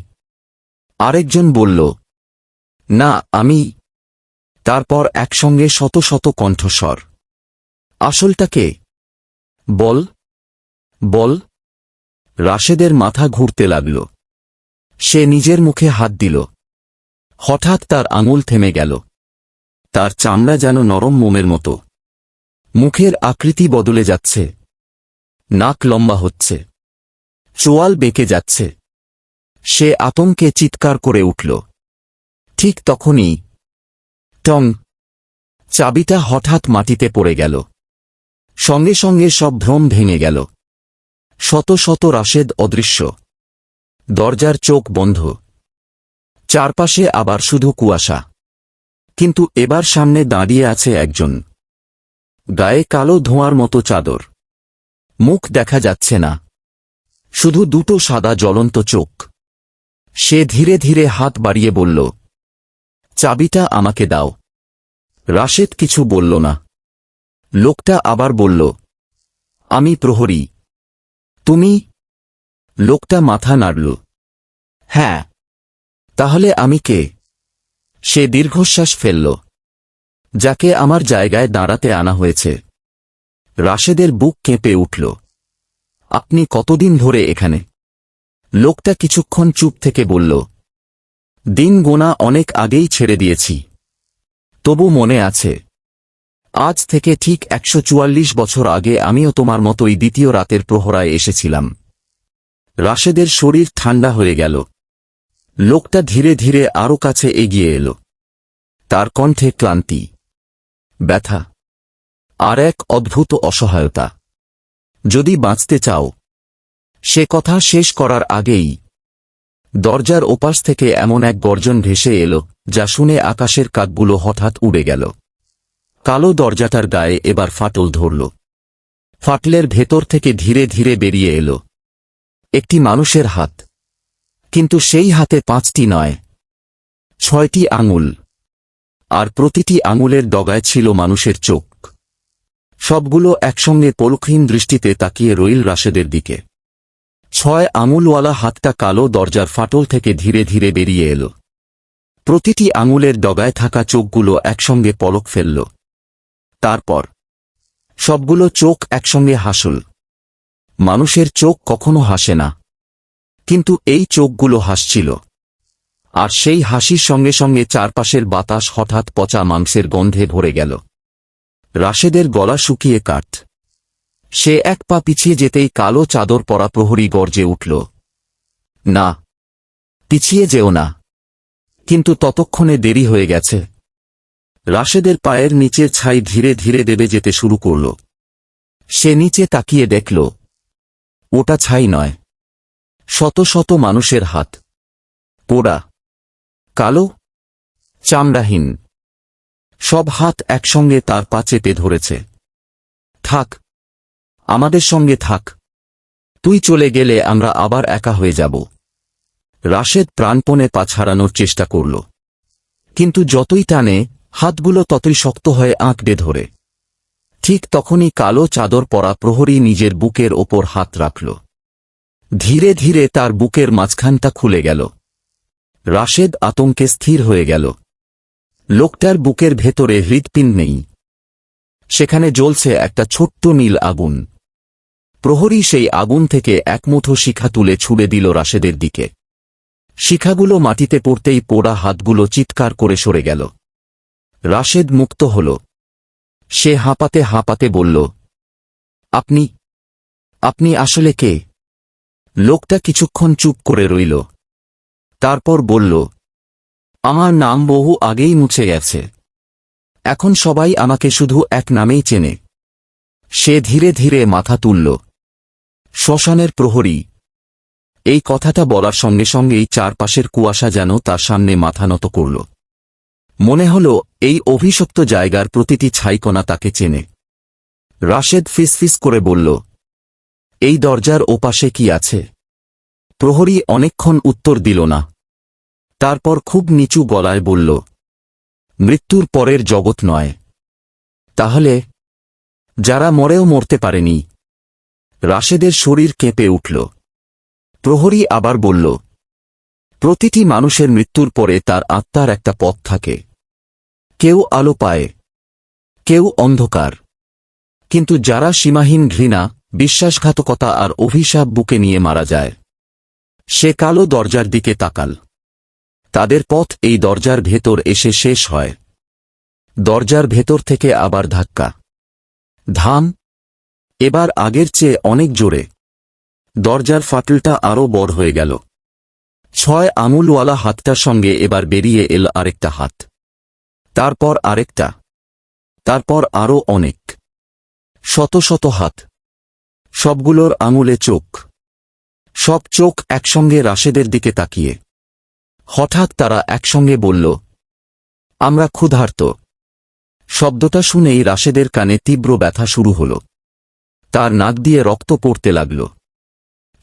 Speaker 1: আরেকজন বলল, না আমি। তারপর একসঙ্গে শত শত কণ্ঠস্বর, আসলটা কে? বল, বল। রাশেদের মাথা ঘুরতে লাগল। সে নিজের মুখে হাত দিল। হঠাৎ তার আঙুল থেমে গেল। তার চামড়া যেন নরম মোমের মতো। মুখের আকৃতি বদলে যাচ্ছে। নাক লম্বা হচ্ছে, চোয়াল বেঁকে যাচ্ছে। সে আতঙ্কে চিৎকার করে উঠল। ঠিক তখনই টং, চাবিটা হঠাৎ মাটিতে পড়ে গেল। সঙ্গে সঙ্গে সব ভ্রম ভেঙে গেল। শত শত রাশেদ অদৃশ্য। দরজার চোখ বন্ধ। চারপাশে আবার শুধু কুয়াশা। কিন্তু এবার সামনে দাঁড়িয়ে আছে একজন। গায়ে কালো ধোঁয়ার মতো চাদর। মুখ দেখা যাচ্ছে না, শুধু দুটো সাদা জ্বলন্ত চোখ। সে ধীরে ধীরে হাত বাড়িয়ে বলল, চাবিটা আমাকে দাও। রাশেদ কিছু বলল না। লোকটা আবার বলল, আমি প্রহরী। তুমি? লোকটা মাথা নাড়ল। হ্যাঁ। তাহলে আমি কে? সে দীর্ঘশ্বাস ফেলল। যাকে আমার জায়গায় দাঁড়াতে আনা হয়েছে। রাশেদের বুক কেঁপে উঠল। আপনি কতদিন ধরে এখানে? লোকটা কিছুক্ষণ চুপ থেকে বলল, দিন গোনা অনেক আগেই ছেড়ে দিয়েছি। তবু মনে আছে, আজ থেকে ঠিক 144 বছর আগে আমিও তোমার মতোই দ্বিতীয় রাতের প্রহরায় এসেছিলাম। রাশেদের শরীর ঠান্ডা হয়ে গেল। লোকটা ধীরে ধীরে আরো কাছে এগিয়ে এল। তার কণ্ঠে ক্লান্তি, ব্যথা, আর এক অদ্ভুত অসহায়তা। যদি বাঁচতে চাও। সে কথা শেষ করার আগেই দরজার ওপাশ থেকে এমন এক গর্জন ভেসে এল, যা শুনে আকাশের কাকগুলো হঠাৎ উড়ে গেল। কালো দরজাটার গায়ে এবার ফাটল ধরল। ফাটলের ভেতর থেকে ধীরে ধীরে বেরিয়ে এল একটি মানুষের হাত। কিন্তু সেই হাতে 5টি নয়, 6টি আঙুল। আর প্রতিটি আঙুলের ডগায় ছিল মানুষের চোখ। সবগুলো একসঙ্গে পলকহীন দৃষ্টিতে তাকিয়ে রইল রাশেদের দিকে। 6 আঙুলওয়ালা হাতটা কালো দরজার ফাটল থেকে ধীরে ধীরে বেরিয়ে এল। প্রতিটি আঙুলের ডগায় থাকা চোখগুলো একসঙ্গে পলক ফেলল। তারপর সবগুলো চোখ একসঙ্গে হাসল। মানুষের চোখ কখনো হাসে না, কিন্তু এই চোখগুলো হাসছিল। আর সেই হাসির সঙ্গে সঙ্গে চারপাশের বাতাস হঠাৎ পচা মাংসের গন্ধে ভরে গেল। রাশেদের গলা শুকিয়ে কাঠ। সে এক পা পিছিয়ে যেতেই কালো চাদর পরা প্রহরী গর্জে উঠল, না, পিছিয়ে যেও না। কিন্তু ততক্ষণে দেরি হয়ে গেছে। রাশেদের পায়ের নিচের ছাই ধীরে ধীরে দেবে যেতে শুরু করল। সে নিচে তাকিয়ে দেখল, ওটা ছাই নয়, শত শত মানুষের হাত। পোড়া, কালো, চামড়াহীন। সব হাত একসঙ্গে তার পা চেপে ধরেছে। থাক, আমাদের সঙ্গে থাক। তুই চলে গেলে আমরা আবার একা হয়ে যাব। রাশেদ প্রাণপণে পা ছাড়ানোর চেষ্টা করল, কিন্তু যতই টানে হাতগুলো ততই শক্ত হয়ে আঁকড়ে ধরে। ঠিক তখনই কালো চাদর পরা প্রহরী নিজের বুকের ওপর হাত রাখল। ধীরে ধীরে তার বুকের মাঝখানটা খুলে গেল। রাশেদ আতঙ্কে স্থির হয়ে গেল। লোকটার বুকের ভেতরে হৃৎপিণ্ড নেই, সেখানে জ্বলছে একটা ছোট্ট নীল আগুন। প্রহরী সেই আগুন থেকে এক মুঠো শিখা তুলে ছুড়ে দিল রাশেদের দিকে। শিখাগুলো মাটিতে পড়তেই পোড়া হাতগুলো চিৎকার করে সরে গেল। রাশেদ মুক্ত হল। সে হাঁপাতে হাঁপাতে বলল, আপনি আপনি আসলে কে? লোকটা কিছুক্ষণ চুপ করে রইল। তারপর বলল, আমার নাম বহু আগেই মুছে গেছে। এখন সবাই আমাকে শুধু এক নামেই চেনে। সে ধীরে ধীরে মাথা তুলল। শ্মশানের প্রহরী। এই কথাটা বলার সঙ্গে সঙ্গেই চারপাশের কুয়াশা যেন তার সামনে মাথা নত করল। মনে হল এই অভিশপ্ত জায়গার প্রতিটি ছাইকণা তাকে চেনে। রাশেদ ফিসফিস করে বলল, এই দরজার ওপাশে কি আছে? প্রহরী অনেকক্ষণ উত্তর দিল না। তারপর খুব নিচু গলায় বলল, মৃত্যুর পরের জগৎ নয়। তাহলে? যারা মরেও মরতে পারেনি। রাশেদের শরীর কেঁপে উঠল। প্রহরী আবার বলল, প্রতিটি মানুষের মৃত্যুর পরে তার আত্মার একটা পথ থাকে। কেউ আলো পায়, কেউ অন্ধকার। কিন্তু যারা সীমাহীন ঘৃণা, বিশ্বাসঘাতকতা আর অভিশাপ বুকে নিয়ে মারা যায়, সে কালো দরজার দিকে তাকাল। তাদের পথ এই দরজার ভেতর এসে শেষ হয়। দরজার ভেতর থেকে আবার ধাক্কা, ধাম, এবার আগের চেয়ে অনেক জোরে। দরজার ফাটলটা আরও বড় হয়ে গেল। 6 আঙুলওয়ালা হাতটার সঙ্গে এবার বেরিয়ে এল আরেকটা হাত, তারপর আরেকটা, তারপর আরও অনেক, শত শত হাত। সবগুলোর আঙুলে চোখ। সব চোখ একসঙ্গে রাশেদের দিকে তাকিয়ে। হঠাৎ তারা একসঙ্গে বলল, আমরা ক্ষুধার্ত। শব্দটা শুনেই রাশেদের কানে তীব্র ব্যথা শুরু হল। তার নাক দিয়ে রক্ত পড়তে লাগল।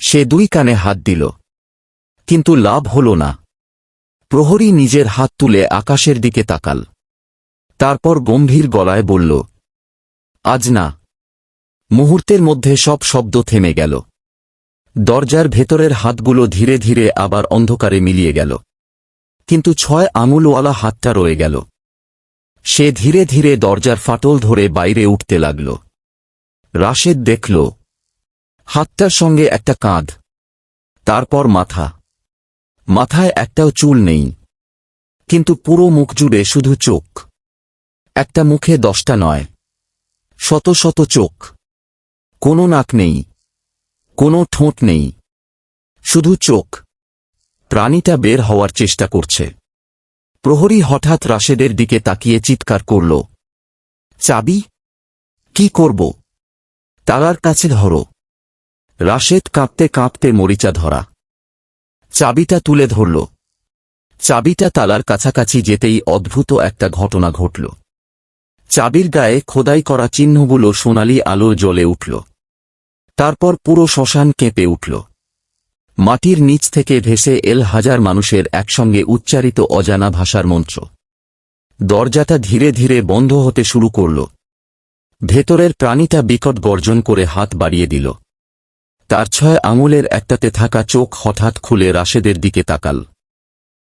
Speaker 1: সে 2 কানে হাত দিল, কিন্তু লাভ হল না। প্রহরী নিজের হাত তুলে আকাশের দিকে তাকাল। তারপর গম্ভীর গলায় বলল, আজ না। মুহূর্তের মধ্যে সব শব্দ থেমে গেল। দরজার ভেতরের হাতগুলো ধীরে ধীরে আবার অন্ধকারে মিলিয়ে গেল, কিন্তু 6 আঙুলওয়ালা হাতটা রয়ে গেল। সে ধীরে ধীরে দরজার ফাটল ধরে বাইরে উঠতে লাগল। রাশেদ দেখল, হাতটার সঙ্গে একটা কাঁধ, তারপর মাথা। মাথায় একটাও চুল নেই, কিন্তু পুরো মুখ জুড়ে শুধু চোখ। একটা মুখে 10টা নয়, শত শত চোখ। কোনো নাক নেই, কোনো ঠোঁট নেই, শুধু চোখ। প্রাণীটা বের হওয়ার চেষ্টা করছে। প্রহরী হঠাৎ রাশেদের দিকে তাকিয়ে চিৎকার করল, চাবি? কি করব? তালার কাছে ধরো। রাশেদ কাঁপতে কাঁপতে মরিচা ধরা। চাবিটা তুলে ধরল। চাবিটা তালার কাছাকাছি যেতেই অদ্ভুত একটা ঘটনা ঘটল। চাবির গায়ে খোদাই করা চিহ্নগুলো সোনালি আলো জ্বলে উঠল। তারপর পুরো শ্মশান কেঁপে উঠল। মাটির নিচ থেকে ভেসে এল হাজার মানুষের একসঙ্গে উচ্চারিত অজানা ভাষার মন্ত্র। দরজাটা ধীরে ধীরে বন্ধ হতে শুরু করল। ভেতরের প্রাণীটা বিকট গর্জন করে হাত বাড়িয়ে দিল। তার 6 আঙুলের একটাতে থাকা চোখ হঠাৎ খুলে রাশেদের দিকে তাকাল।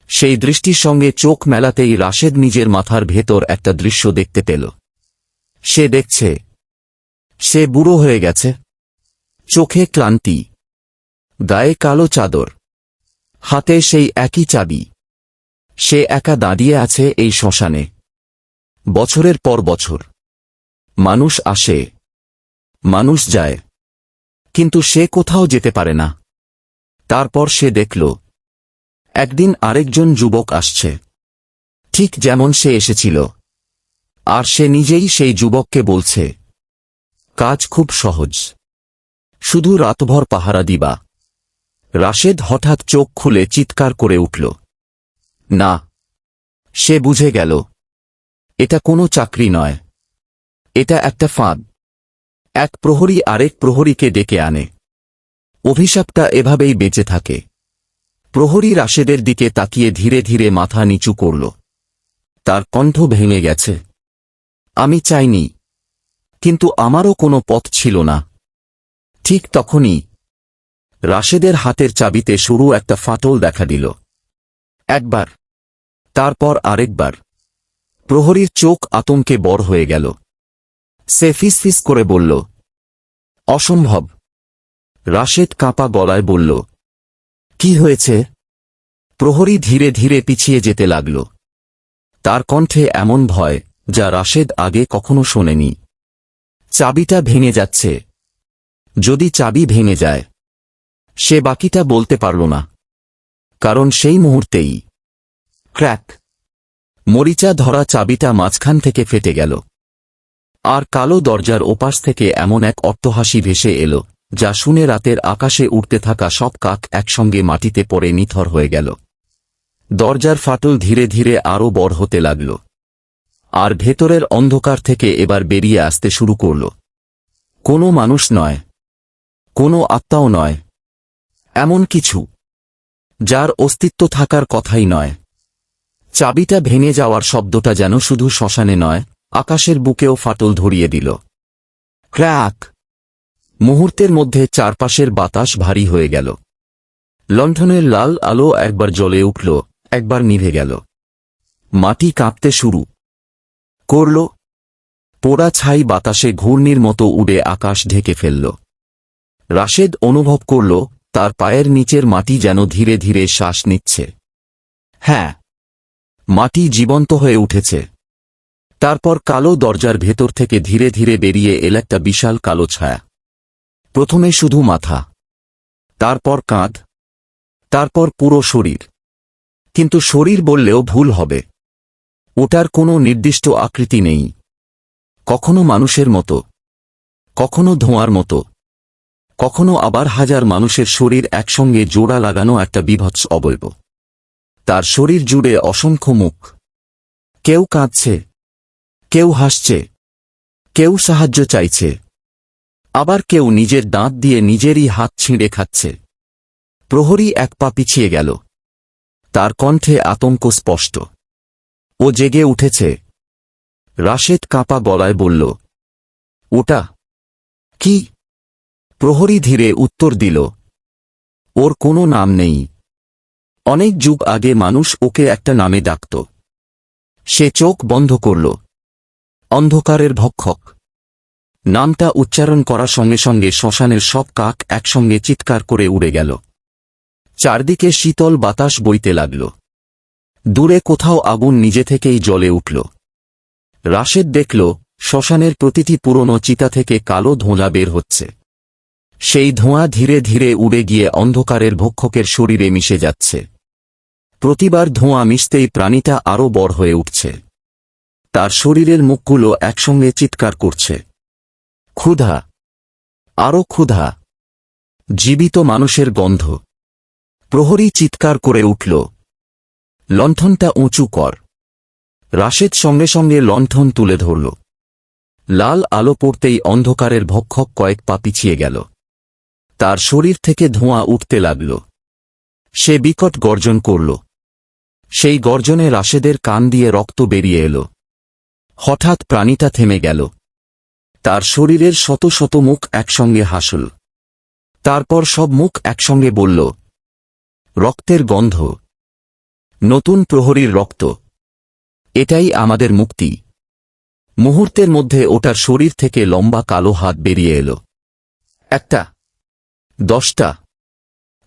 Speaker 1: সেই দৃষ্টির সঙ্গে চোখ মেলাতেই রাশেদ নিজের মাথার ভেতর একটা দৃশ্য দেখতে পেল। সে দেখছে, সে বুড়ো হয়ে গেছে। চোখে ক্লান্তি, গায়ে কালো চাদর, হাতে সেই একই চাবি। সে একা দাঁড়িয়ে আছে এই শ্মশানে। বছরের পর বছর মানুষ আসে, মানুষ যায়, কিন্তু সে কোথাও যেতে পারে না। তারপর সে দেখল, একদিন আরেকজন যুবক আসছে, ঠিক যেমন সে এসেছিল। আর সে নিজেই সেই যুবককে বলছে, কাজ খুব সহজ, শুধু রাতভর পাহারা দিবা। রাশেদ হঠাৎ চোখ খুলে চিৎকার করে উঠল। না, সে বুঝে গেল, এটা কোনো চাকরি নয়, এটা একটা ফাঁদ। এক প্রহরী আরেক প্রহরীকে ডেকে আনে। অভিশাপটা এভাবেই বেঁচে থাকে। প্রহরী রাশেদের দিকে তাকিয়ে ধীরে ধীরে মাথা নিচু করল। তার কণ্ঠ ভেঙে গেছে। আমি চাইনি, কিন্তু আমারও কোনো পথ ছিল না। ঠিক তখনই রাশেদের হাতের চাবিতে সরু একটা ফাটল দেখা দিল। একবার, তারপর আরেকবার। প্রহরীর চোখ আতঙ্কে বড় হয়ে গেল। সে ফিসফিস করে বলল, অসম্ভব। রাশেদ কাঁপা গলায় বলল, কি হয়েছে? প্রহরী ধীরে ধীরে পিছিয়ে যেতে লাগল। তার কণ্ঠে এমন ভয় যা রাশেদ আগে কখনো শোনেনি। চাবিটা ভেঙে যাচ্ছে। যদি চাবি ভেঙে যায়? সে বাকিটা বলতে পারল না, কারণ সেই মুহূর্তেই ক্র্যাক, মরিচা ধরা চাবিটা মাঝখান থেকে ফেটে গেল। আর কালো দরজার ওপাশ থেকে এমন এক অট্টহাসি ভেসে এল, যা শুনে রাতের আকাশে উড়তে থাকা সব কাক একসঙ্গে মাটিতে পড়ে নিথর হয়ে গেল। দরজার ফাটল ধীরে ধীরে আরও বড় হতে লাগল, আর ভেতরের অন্ধকার থেকে এবার বেরিয়ে আসতে শুরু করল। কোনো মানুষ নয়, কোনো আত্মাও নয়, এমন কিছু যার অস্তিত্ব থাকার কথাই নয়। চাবিটা ভেঙে যাওয়ার শব্দটা যেন শুধু শ্মশানে নয়, আকাশের বুকেও ফাটল ধরিয়ে দিল। ক্র্যাক! মুহূর্তের মধ্যে চারপাশের বাতাস ভারী হয়ে গেল। লণ্ঠনের লাল আলো একবার জ্বলে উঠল, একবার নিভে গেল। মাটি কাঁপতে শুরু করল। পোড়া ছাই বাতাসে ঘূর্ণির মতো উড়ে আকাশ ঢেকে ফেলল। রাশেদ অনুভব করল তার পায়ের নিচের মাটি যেন ধীরে ধীরে শ্বাস নিচ্ছে। হ্যাঁ, মাটি জীবন্ত হয়ে উঠেছে। তারপর কালো দরজার ভেতর থেকে ধীরে ধীরে বেরিয়ে এল একটা বিশাল কালো ছায়া। প্রথমে শুধু মাথা, তারপর কাঁধ, তারপর পুরো শরীর। কিন্তু শরীর বললেও ভুল হবে। ওটার কোনো নির্দিষ্ট আকৃতি নেই। কখনো মানুষের মতো, কখনো ধোঁয়ার মতো, কখনো আবার হাজার মানুষের শরীর একসঙ্গে জোড়া লাগানো একটা বীভৎস অবয়ব। তার শরীর জুড়ে অসংখ্য মুখ। কেউ কাঁদছে, কেউ হাসছে, কেউ সাহায্য চাইছে, আবার কেউ নিজের দাঁত দিয়ে নিজেরই হাত ছিঁড়ে খাচ্ছে। প্রহরী এক পা পিছিয়ে গেল। তার কণ্ঠে আতঙ্ক স্পষ্ট। ও জেগে উঠেছে। রাশেদ কাঁপা গলায় বলল, ওটা কি? প্রহরী ধীরে উত্তর দিল, ওর কোনো নাম নেই। অনেক যুগ আগে মানুষ ওকে একটা নামে ডাকত। সে চোখ বন্ধ করল। অন্ধকারের ভক্ষক। নামটা উচ্চারণ করার সঙ্গে সঙ্গে শ্মশানের সব কাক একসঙ্গে চিৎকার করে উড়ে গেল। চারদিকে শীতল বাতাস বইতে লাগল। দূরে কোথাও আগুন নিজে থেকেই জ্বলে উঠল। রাশেদ দেখল শ্মশানের প্রতিটি পুরনো চিতা থেকে কালো ধোঁয়া বের হচ্ছে। সেই ধোঁয়া ধীরে ধীরে উড়ে গিয়ে অন্ধকারের ভক্ষকের শরীরে মিশে যাচ্ছে। প্রতিবার ধোঁয়া মিশতেই প্রাণীটা আরও বড় হয়ে উঠছে। তার শরীরের মুখগুলো একসঙ্গে চিৎকার করছে, ক্ষুধা, আরও ক্ষুধা, জীবিত মানুষের গন্ধ। প্রহরী চিৎকার করে উঠল, লণ্ঠনটা উঁচু কর। রাশেদ সঙ্গে সঙ্গে লণ্ঠন তুলে ধরল। লাল আলো পড়তেই অন্ধকারের ভক্ষক কয়েক পা পিছিয়ে গেল। তার শরীর থেকে ধোঁয়া উঠতে লাগল। সে বিকট গর্জন করল। সেই গর্জনে রাশেদের কান দিয়ে রক্ত বেরিয়ে এল। হঠাৎ প্রাণীটা থেমে গেল। তার শরীরের শত শত মুখ একসঙ্গে হাসল। তারপর সব মুখ একসঙ্গে বলল, রক্তের গন্ধ, নতুন প্রহরীর রক্ত, এটাই আমাদের মুক্তি। মুহূর্তের মধ্যে ওটার শরীর থেকে লম্বা কালো হাত বেরিয়ে এল। একটা, 10টা,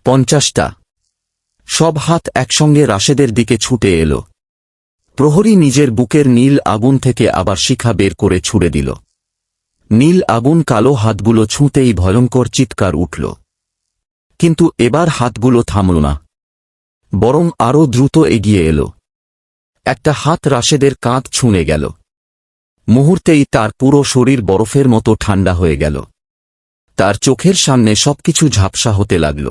Speaker 1: 50টা, সব হাত একসঙ্গে রাশেদের দিকে ছুটে এল। প্রহরী নিজের বুকের নীল আগুন থেকে আবার শিখা বের করে ছুড়ে দিল। নীল আগুন কালো হাতগুলো ছুঁতেই ভয়ঙ্কর চিৎকার উঠল। কিন্তু এবার হাতগুলো থামল না, বরং আরও দ্রুত এগিয়ে এল। একটা হাত রাশেদের কাঁধ ছুঁয়ে গেল। মুহূর্তেই তার পুরো শরীর বরফের মতো ঠান্ডা হয়ে গেল। তার চোখের সামনে সবকিছু ঝাপসা হতে লাগল।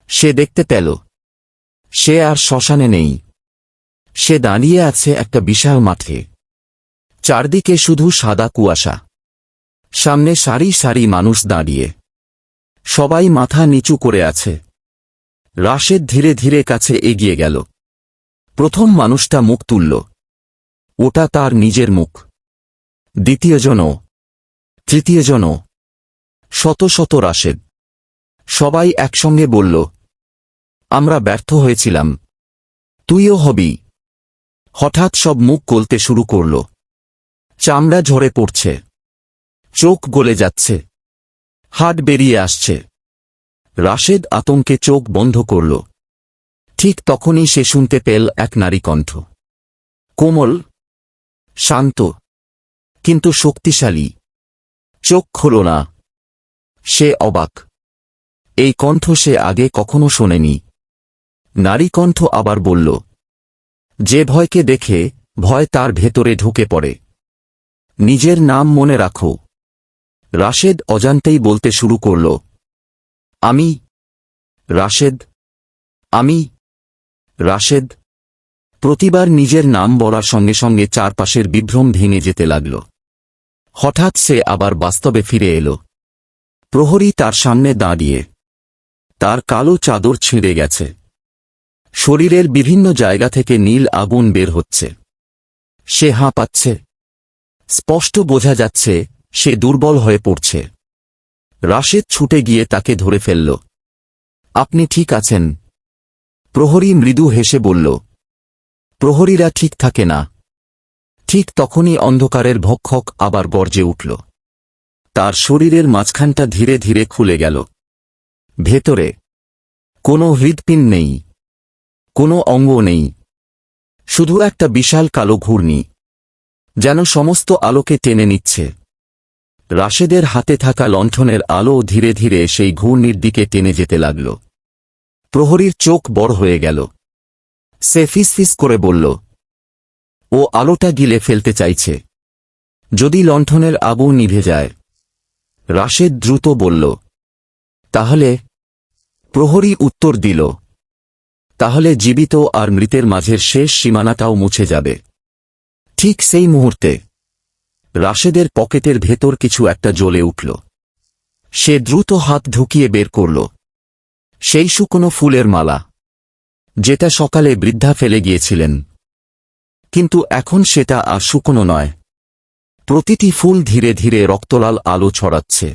Speaker 1: সে দেখতে পেল সে আর শ্মশানে নেই। সে দাঁড়িয়ে আছে একটা বিশাল মাঠে। চারদিকে শুধু সাদা কুয়াশা। সামনে সারি সারি মানুষ দাঁড়িয়ে। সবাই মাথা নিচু করে আছে। রাশেদ ধীরে ধীরে কাছে এগিয়ে গেল। প্রথম মানুষটা মুখ তুলল। ওটা তার নিজের মুখ। দ্বিতীয়জনও। তৃতীয়জন, শত শত রাশেদ। সবাই একসঙ্গে বলল, আমরা ব্যর্থ হয়েছিলাম, তুইও হবি। হঠাৎ সব মুখ গলতে শুরু করল। চামড়া ঝরে পড়ছে, চোখ গলে যাচ্ছে, হাড় বেরিয়ে আসছে। রাশেদ আতঙ্কে চোখ বন্ধ করল। ঠিক তখনই সে শুনতে পেল এক নারী কণ্ঠ, কোমল, শান্ত, কিন্তু শক্তিশালী। চোখ খুলল না। সে অবাক। এই কণ্ঠ সে আগে কখনো শোনেনি। নারী কণ্ঠ আবার বলল, যে ভয়কে দেখে ভয় তার ভেতরে ঢুকে পড়ে, নিজের নাম মনে রাখো। রাশেদ অজান্তেই বলতে শুরু করল, আমি রাশেদ, আমি রাশেদ। প্রতিবার নিজের নাম বলার সঙ্গে সঙ্গে চারপাশের বিভ্রম ভেঙে যেতে লাগল। হঠাৎ সে আবার বাস্তবে ফিরে এল। প্রহরী তার সামনে দাঁড়িয়ে। তার কালো চাদর ছিঁড়ে গেছে। শরীরের বিভিন্ন জায়গা থেকে নীল আগুন বের হচ্ছে। সে হাঁপাচ্ছে। স্পষ্ট বোঝা যাচ্ছে সে দুর্বল হয়ে পড়ছে। রাশেদ ছুটে গিয়ে তাকে ধরে ফেলল। আপনি ঠিক আছেন? প্রহরী মৃদু হেসে বলল। প্রহরীরা ঠিক থাকে না। ঠিক তখনই অন্ধকারের ভক্ষক আবার গর্জে উঠল। তার শরীরের মাঝখানটা ধীরে ধীরে খুলে গেল। ভেতরে কোনো হৃৎপিণ্ড নেই, কোনো অঙ্গ নেই, শুধু একটা বিশাল কালো ঘূর্ণি, যেন সমস্ত আলোকে টেনে নিচ্ছে। রাশেদের হাতে থাকা লণ্ঠনের আলো ধীরে ধীরে সেই ঘূর্ণির দিকে টেনে যেতে লাগল। প্রহরীর চোখ বড় হয়ে গেল। সে ফিসফিস করে বলল, ও আলোটা গিলে ফেলতে চাইছে। যদি লণ্ঠনের আগুন নিভে যায়। রাশেদ দ্রুত বলল, তাহলে? প্রহরী উত্তর দিল, তাহলে জীবিত আর মৃতের মাঝের শেষ সীমানাটাও মুছে যাবে। ঠিক সেই মুহূর্তে রাশেদের পকেটের ভেতর কিছু একটা জ্বলে উঠল। সে দ্রুত হাত ঢুকিয়ে বের করল। সেই শুকনো ফুলের মালা, যেটা সকালে বৃদ্ধা ফেলে গিয়েছিলেন। কিন্তু এখন সেটা আর শুকনো নয়। প্রতিটি ফুল ধীরে ধীরে রক্তলাল আলো ছড়াচ্ছে।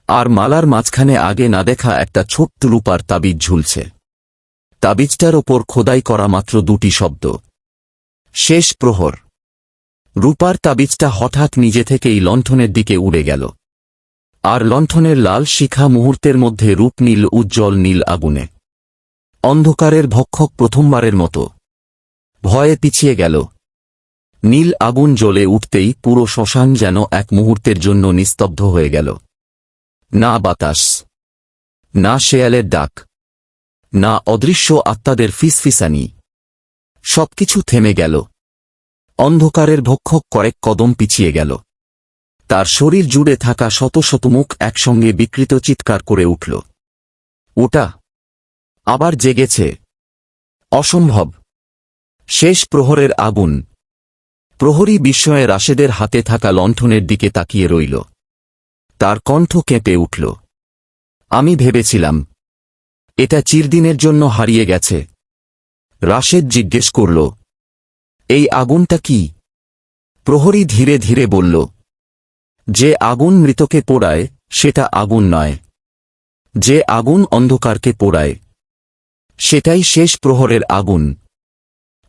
Speaker 1: আর মালার মাঝখানে আগে না দেখা একটা ছোট্ট রূপার তাবিজ ঝুলছে। তাবিজটার ওপর খোদাই করা মাত্র দুটি শব্দ, শেষ প্রহর। রূপার তাবিজটা হঠাৎ নিজে থেকেই লণ্ঠনের দিকে উড়ে গেল। আর লণ্ঠনের লাল শিখা মুহূর্তের মধ্যে রূপ নীল উজ্জ্বল নীল আগুনে। অন্ধকারের ভক্ষক প্রথমবারের মতো ভয়ে পিছিয়ে গেল। নীল আগুন জ্বলে উঠতেই পুরো শ্মশান যেন এক মুহূর্তের জন্য নিস্তব্ধ হয়ে গেল। না বাতাস, না শেয়ালের ডাক, না অদৃশ্য আত্মাদের ফিসফিসানি। সবকিছু থেমে গেল। অন্ধকারের ভক্ষক কয়েক কদম পিছিয়ে গেল। তার শরীর জুড়ে থাকা শত শত মুখ একসঙ্গে বিকৃত চিৎকার করে উঠল। ওটা আবার জেগেছে। অসম্ভব। শেষ প্রহরের আগুন। প্রহরী বিস্ময়ে রাশেদের হাতে থাকা লণ্ঠনের দিকে তাকিয়ে রইল। তার কণ্ঠ কেঁপে উঠল। আমি ভেবেছিলাম এটা চিরদিনের জন্য হারিয়ে গেছে। রাশেদ জিজ্ঞেস করল, এই আগুনটা কি? প্রহরী ধীরে ধীরে বলল, যে আগুন মৃতকে পোড়ায় সেটা আগুন নয়। যে আগুন অন্ধকারকে পোড়ায় সেটাই শেষ প্রহরের আগুন।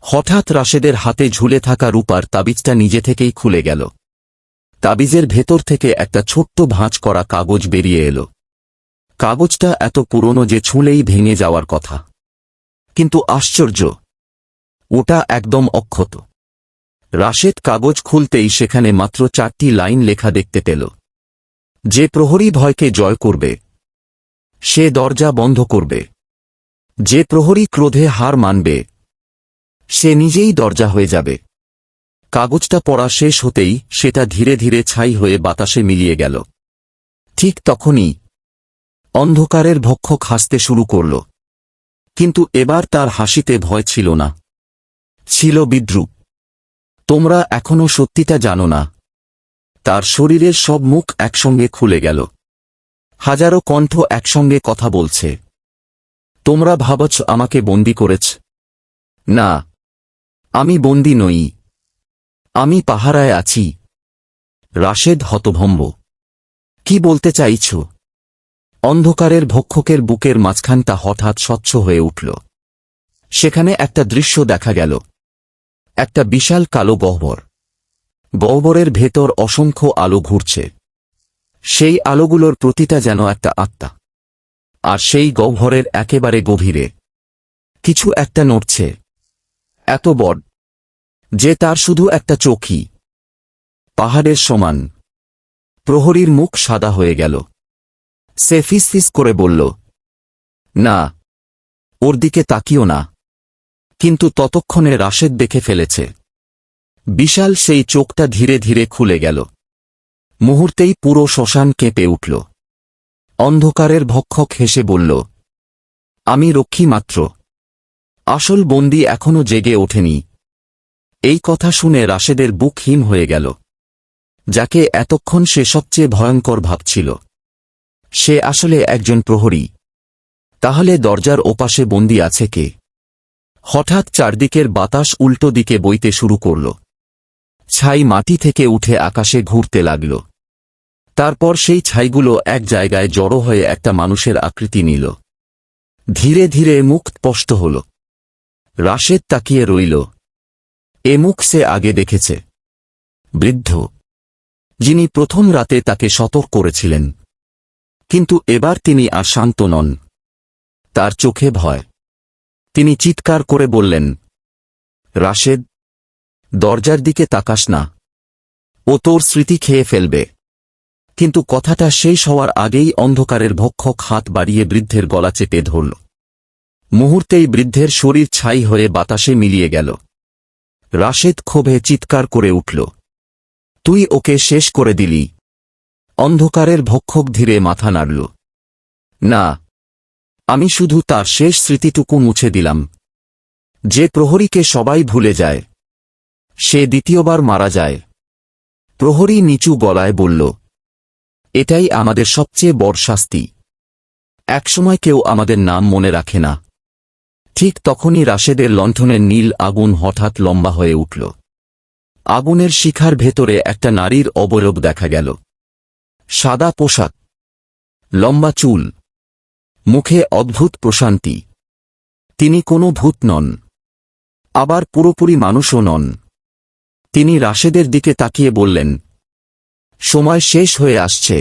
Speaker 1: হঠাৎ রাশেদের হাতে ঝুলে থাকা রূপার তাবিজটা নিজে থেকেই খুলে গেল। তাবিজের ভেতর থেকে একটা ছোট্ট ভাঁজ করা কাগজ বেরিয়ে এলো। কাগজটা এত পুরনো যে ছুঁলেই ভেঙে যাওয়ার কথা। কিন্তু আশ্চর্য, ওটা একদম অক্ষত। রাশেদ কাগজ খুলতেই সেখানে মাত্র 4টি লাইন লেখা দেখতে পেল। যে প্রহরী ভয়কে জয় করবে সে দরজা বন্ধ করবে। যে প্রহরী ক্রোধে হার মানবে সে নিজেই দরজা হয়ে যাবে। কাগজটা পড়া শেষ হতেই সেটা ধীরে ধীরে ছাই হয়ে বাতাসে মিলিয়ে গেল। ঠিক তখনই অন্ধকারের ভক্ষক হাসতে শুরু করল। কিন্তু এবার তার হাসিতে ভয় ছিল না, ছিল বিদ্রূপ। তোমরা এখনো সত্যিটা জানো না। তার শরীরের সব মুখ একসঙ্গে খুলে গেল। হাজারো কণ্ঠ একসঙ্গে কথা বলছে। তোমরা ভাবছ আমাকে বন্দী করেছ? না, আমি বন্দী নই। আমি পাহারায় আছি। রাশেদ হতভম্ব। কি বলতে চাইছ? অন্ধকারের ভক্ষকের বুকের মাঝখানটা হঠাৎ স্বচ্ছ হয়ে উঠল। সেখানে একটা দৃশ্য দেখা গেল। একটা বিশাল কালো গহ্বর। গহ্বরের ভেতর অসংখ্য আলো ঘুরছে। সেই আলোগুলোর প্রতিটা যেন একটা আত্মা। আর সেই গহ্বরের একেবারে গভীরে কিছু একটা নড়ছে, এত বড় যে তার শুধু একটা চোখই পাহাড়ের সমান। প্রহরীর মুখ সাদা হয়ে গেল। সে ফিসফিস করে বলল, না, ওর দিকে তাকিও না। কিন্তু ততক্ষণে রাশেদ দেখে ফেলেছে। বিশাল সেই চোখটা ধীরে ধীরে খুলে গেল। মুহূর্তেই পুরো শ্মশান কেঁপে উঠল। অন্ধকারের ভক্ষক হেসে বলল, আমি রক্ষী মাত্র, আসল বন্দী এখনো জেগে ওঠেনি। এই কথা শুনে রাশেদের বুক হিম হয়ে গেল। যাকে এতক্ষণ সে সবচেয়ে ভয়ঙ্কর ভাবছিল, সে আসলে একজন প্রহরী। তাহলে দরজার ওপাশে বন্দী আছে কে? হঠাৎ চারদিকের বাতাস উল্টো দিকে বইতে শুরু করল। ছাই মাটি থেকে উঠে আকাশে ঘুরতে লাগল। তারপর সেই ছাইগুলো এক জায়গায় জড়ো হয়ে একটা মানুষের আকৃতি নিল। ধীরে ধীরে মুখ স্পষ্ট হল। রাশেদ তাকিয়ে রইল। এ মুখ সে আগে দেখেছে। বৃদ্ধ, যিনি প্রথম রাতে তাকে সতর্ক করেছিলেন। কিন্তু এবার তিনি আর শান্ত নন। তার চোখে ভয়। তিনি চিৎকার করে বললেন, রাশেদ, দরজার দিকে তাকাস না, ও তোর স্মৃতি খেয়ে ফেলবে। কিন্তু কথাটা শেষ হওয়ার আগেই অন্ধকারের ভক্ষক হাত বাড়িয়ে বৃদ্ধের গলা চেপে ধরল। মুহূর্তেই বৃদ্ধের শরীর ছাই হয়ে বাতাসে মিলিয়ে গেল। রাশেদ ক্ষোভে চিৎকার করে উঠল, তুই ওকে শেষ করে দিলি। অন্ধকারের ভক্ষক ধীরে মাথা নাড়ল। না, আমি শুধু তার শেষ স্মৃতিটুকু মুছে দিলাম। যে প্রহরীকে সবাই ভুলে যায়, সে দ্বিতীয়বার মারা যায়। প্রহরী নিচু গলায় বলল, এটাই আমাদের সবচেয়ে বড় শাস্তি। একসময় কেউ আমাদের নাম মনে রাখে না। ঠিক তখনই রাশেদের লণ্ঠনের নীল আগুন হঠাৎ লম্বা হয়ে উঠল। আগুনের শিখার ভেতরে একটা নারীর অবয়ব দেখা গেল। সাদা পোশাক, লম্বা চুল, মুখে অদ্ভুত প্রশান্তি। তিনি কোনো ভূত নন, আবার পুরোপুরি মানুষও নন। তিনি রাশেদের দিকে তাকিয়ে বললেন, সময় শেষ হয়ে আসছে।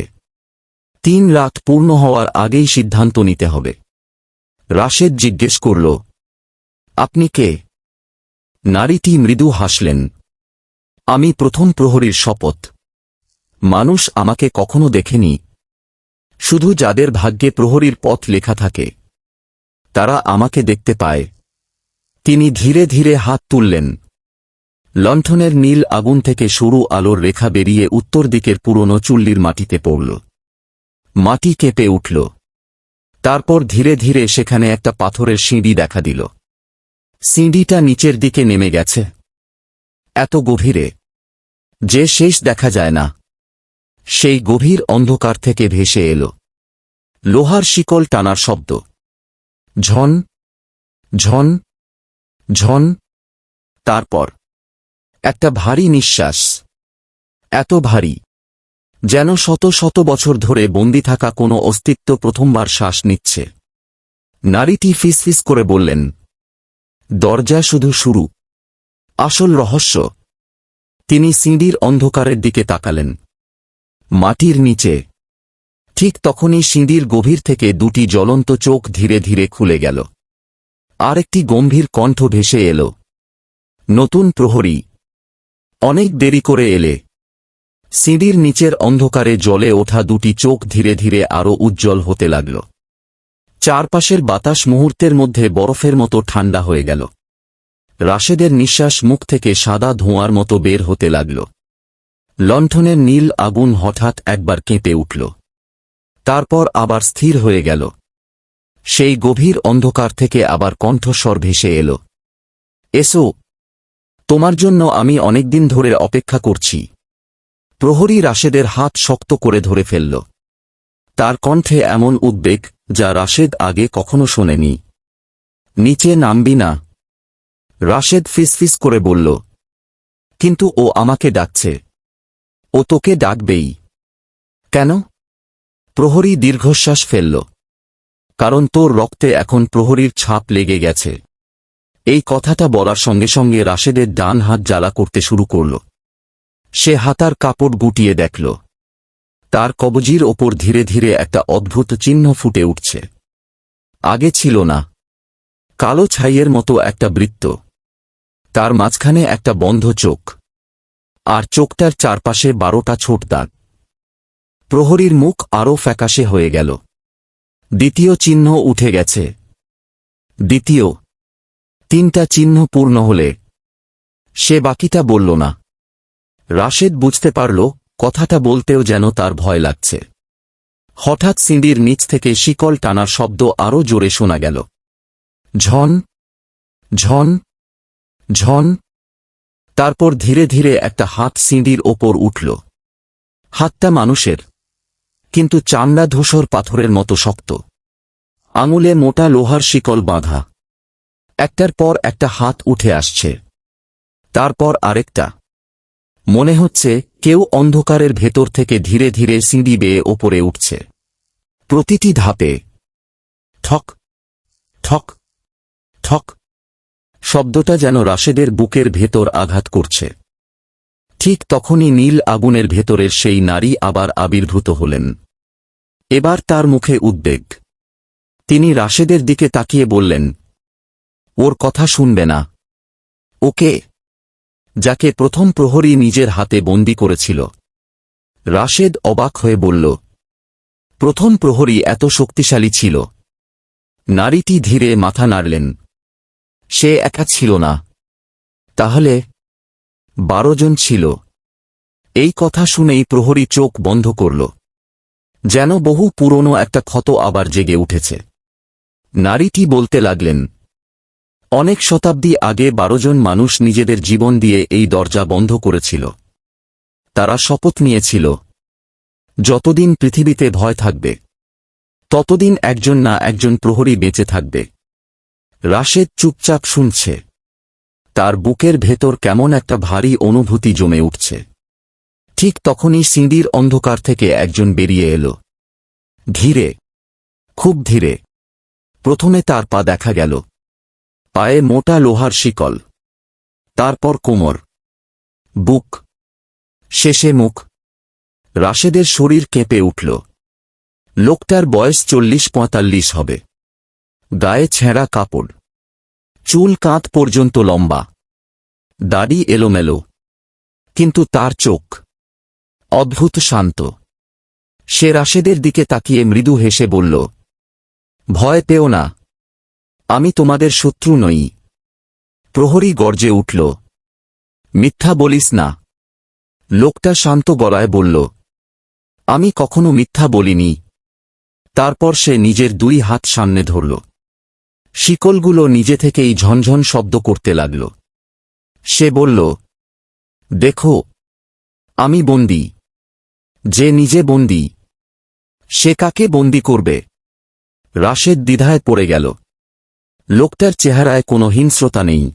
Speaker 1: 3 রাত পূর্ণ হওয়ার আগেই সিদ্ধান্ত নিতে হবে। রাশেদ জিজ্ঞেস করল, আপনি কে? নারীটি মৃদু হাসলেন, আমি প্রথম প্রহরীর শপথ। মানুষ আমাকে কখনো দেখেনি। শুধু যাদের ভাগ্যে প্রহরীর পথ লেখা থাকে, তারা আমাকে দেখতে পায়। তিনি ধীরে ধীরে হাত তুললেন। লণ্ঠনের নীল আগুন থেকে সরু আলোর রেখা বেরিয়ে উত্তর দিকের পুরনো চুল্লির মাটিতে পড়ল। মাটি কেঁপে উঠল। তারপর ধীরে ধীরে সেখানে একটা পাথরের সিঁড়ি দেখা দিল। সিঁড়িটা নিচের দিকে নেমে গেছে, এত গভীরে যে শেষ দেখা যায় না। সেই গভীর অন্ধকার থেকে ভেসে এল লোহার শিকল টানার শব্দ। ঝন ঝন ঝন। তারপর একটা ভারী নিঃশ্বাস, এত ভারী যেন শত শত বছর ধরে বন্দি থাকা কোনো অস্তিত্ব প্রথমবার শ্বাস নিচ্ছে। নারীটি ফিসফিস করে বললেন, দরজা শুধু শুরু, আসল রহস্য। তিনি সিঁড়ির অন্ধকারের দিকে তাকালেন। মাটির নিচে। ঠিক তখনই সিঁড়ির গভীর থেকে 2টি জ্বলন্ত চোখ ধীরে ধীরে খুলে গেল। আর একটি গম্ভীর কণ্ঠ ভেসে এল, নতুন প্রহরী, অনেক দেরি করে এলে। সিঁড়ির নিচের অন্ধকারে জ্বলে ওঠা 2টি চোখ ধীরে ধীরে আরও উজ্জ্বল হতে লাগল। চারপাশের বাতাস মুহূর্তের মধ্যে বরফের মতো ঠান্ডা হয়ে গেল। রাশেদের নিঃশ্বাস মুখ থেকে সাদা ধোঁয়ার মতো বের হতে লাগল। লণ্ঠনের নীল আগুন হঠাৎ একবার কেঁপে উঠল। তারপর আবার স্থির হয়ে গেল। সেই গভীর অন্ধকার থেকে আবার কণ্ঠস্বর ভেসে এল, এসো, তোমার জন্য আমি অনেকদিন ধরে অপেক্ষা করছি। প্রহরী রাশেদের হাত শক্ত করে ধরে ফেলল। তার কণ্ঠে এমন উদ্বেগ যা রাশেদ আগে কখনো শোনেনি। নিচে নামবি না? রাশেদ ফিসফিস করে বলল, কিন্তু ও আমাকে ডাকছে। ও তোকে ডাকবেই। কেন? প্রহরী দীর্ঘশ্বাস ফেলল। কারণ তোর রক্তে এখন প্রহরীর ছাপ লেগে গেছে। এই কথাটা বলার সঙ্গে সঙ্গে রাশেদের ডান হাত জ্বালা করতে শুরু করল। সে হাতার কাপড় গুটিয়ে দেখল, তার কবজির ওপর ধীরে ধীরে একটা অদ্ভুত চিহ্ন ফুটে উঠছে। আগে ছিল না। কালো ছাইয়ের মতো একটা বৃত্ত, তার মাঝখানে একটা বন্ধ চোখ, আর চোখটার চারপাশে 12টা ছোট দাগ। প্রহরীর মুখ আরও ফ্যাকাশে হয়ে গেল। দ্বিতীয় চিহ্ন উঠে গেছে। দ্বিতীয়, 3টা চিহ্ন পূর্ণ হলে সে বাকিটা বলল না। রাশেদ বুঝতে পারল কথাটা বলতেও যেন তার ভয় লাগছে। হঠাৎ সিঁড়ির নিচ থেকে শিকল টানার শব্দ আরও জোরে শোনা গেল। ঝন ঝন ঝন। তারপর ধীরে ধীরে একটা হাত সিঁড়ির ওপর উঠল। হাতটা মানুষের, কিন্তু চামড়া ধূসর পাথরের মতো শক্ত। আঙুলে মোটা লোহার শিকল বাঁধা। একটার পর একটা হাত উঠে আসছে, তারপর আরেকটা। মনে হচ্ছে কেউ অন্ধকারের ভেতর থেকে ধীরে ধীরে সিঁড়ি বেয়ে ওপরে উঠছে। প্রতিটি ধাপে ঠক ঠক ঠক শব্দটা যেন রাশেদের বুকের ভেতর আঘাত করছে। ঠিক তখনই নীল আগুনের ভেতরের সেই নারী আবার আবির্ভূত হলেন। এবার তার মুখে উদ্বেগ। তিনি রাশেদের দিকে তাকিয়ে বললেন, ওর কথা শুনবে না। ওকে, যাকে প্রথম প্রহরী নিজের হাতে বন্দী করেছিল। রাশেদ অবাক হয়ে বলল, প্রথম প্রহরী এত শক্তিশালী ছিল? নারীটি ধীরে মাথা নাড়লেন। সে একা ছিল না। তাহলে 12 জন ছিল। এই কথা শুনেই প্রহরী চোখ বন্ধ করল, যেন বহু পুরনো একটা ক্ষত আবার জেগে উঠেছে। নারীটি বলতে লাগলেন, অনেক শতাব্দী আগে 12 জন মানুষ নিজেদের জীবন দিয়ে এই দরজা বন্ধ করেছিল। তারা শপথ নিয়েছিল, যতদিন পৃথিবীতে ভয় থাকবে ততদিন একজন না একজন প্রহরী বেঁচে থাকবে। রাশেদ চুপচাপ শুনছে। তার বুকের ভেতর কেমন একটা ভারী অনুভূতি জমে উঠছে। ঠিক তখনই সিঁড়ির অন্ধকার থেকে একজন বেরিয়ে এল। ধীরে, খুব ধীরে। প্রথমে তার পা দেখা গেল, পায়ে মোটা লোহার শিকল, তারপর কোমর, বুক, শেষে মুখ। রাশেদের শরীর কেঁপে উঠল। লোকটার বয়স 40-45 হবে। গায়ে ছেঁড়া কাপড়, চুল কাঁধ পর্যন্ত লম্বা, দাড়ি এলোমেলো, কিন্তু তার চোখ অদ্ভুত শান্ত। সে রাশেদের দিকে তাকিয়ে মৃদু হেসে বলল, ভয় পেও না, আমি তোমাদের শত্রু নই। প্রহরী গর্জে উঠল, মিথ্যা বলিস না। লোকটা শান্ত গলায় বলল, আমি কখনো মিথ্যা বলিনি। তারপর সে নিজের 2 হাত সামনে ধরল। শিকলগুলো নিজে থেকেই ঝনঝন শব্দ করতে লাগল। সে বলল, দেখো, আমি বন্দী। যে নিজে বন্দী, সে কাকে বন্দী করবে? রাশেদ দ্বিধায় পড়ে গেল। লোকটার চেহারায় কোনো হিংস্রতা নেই,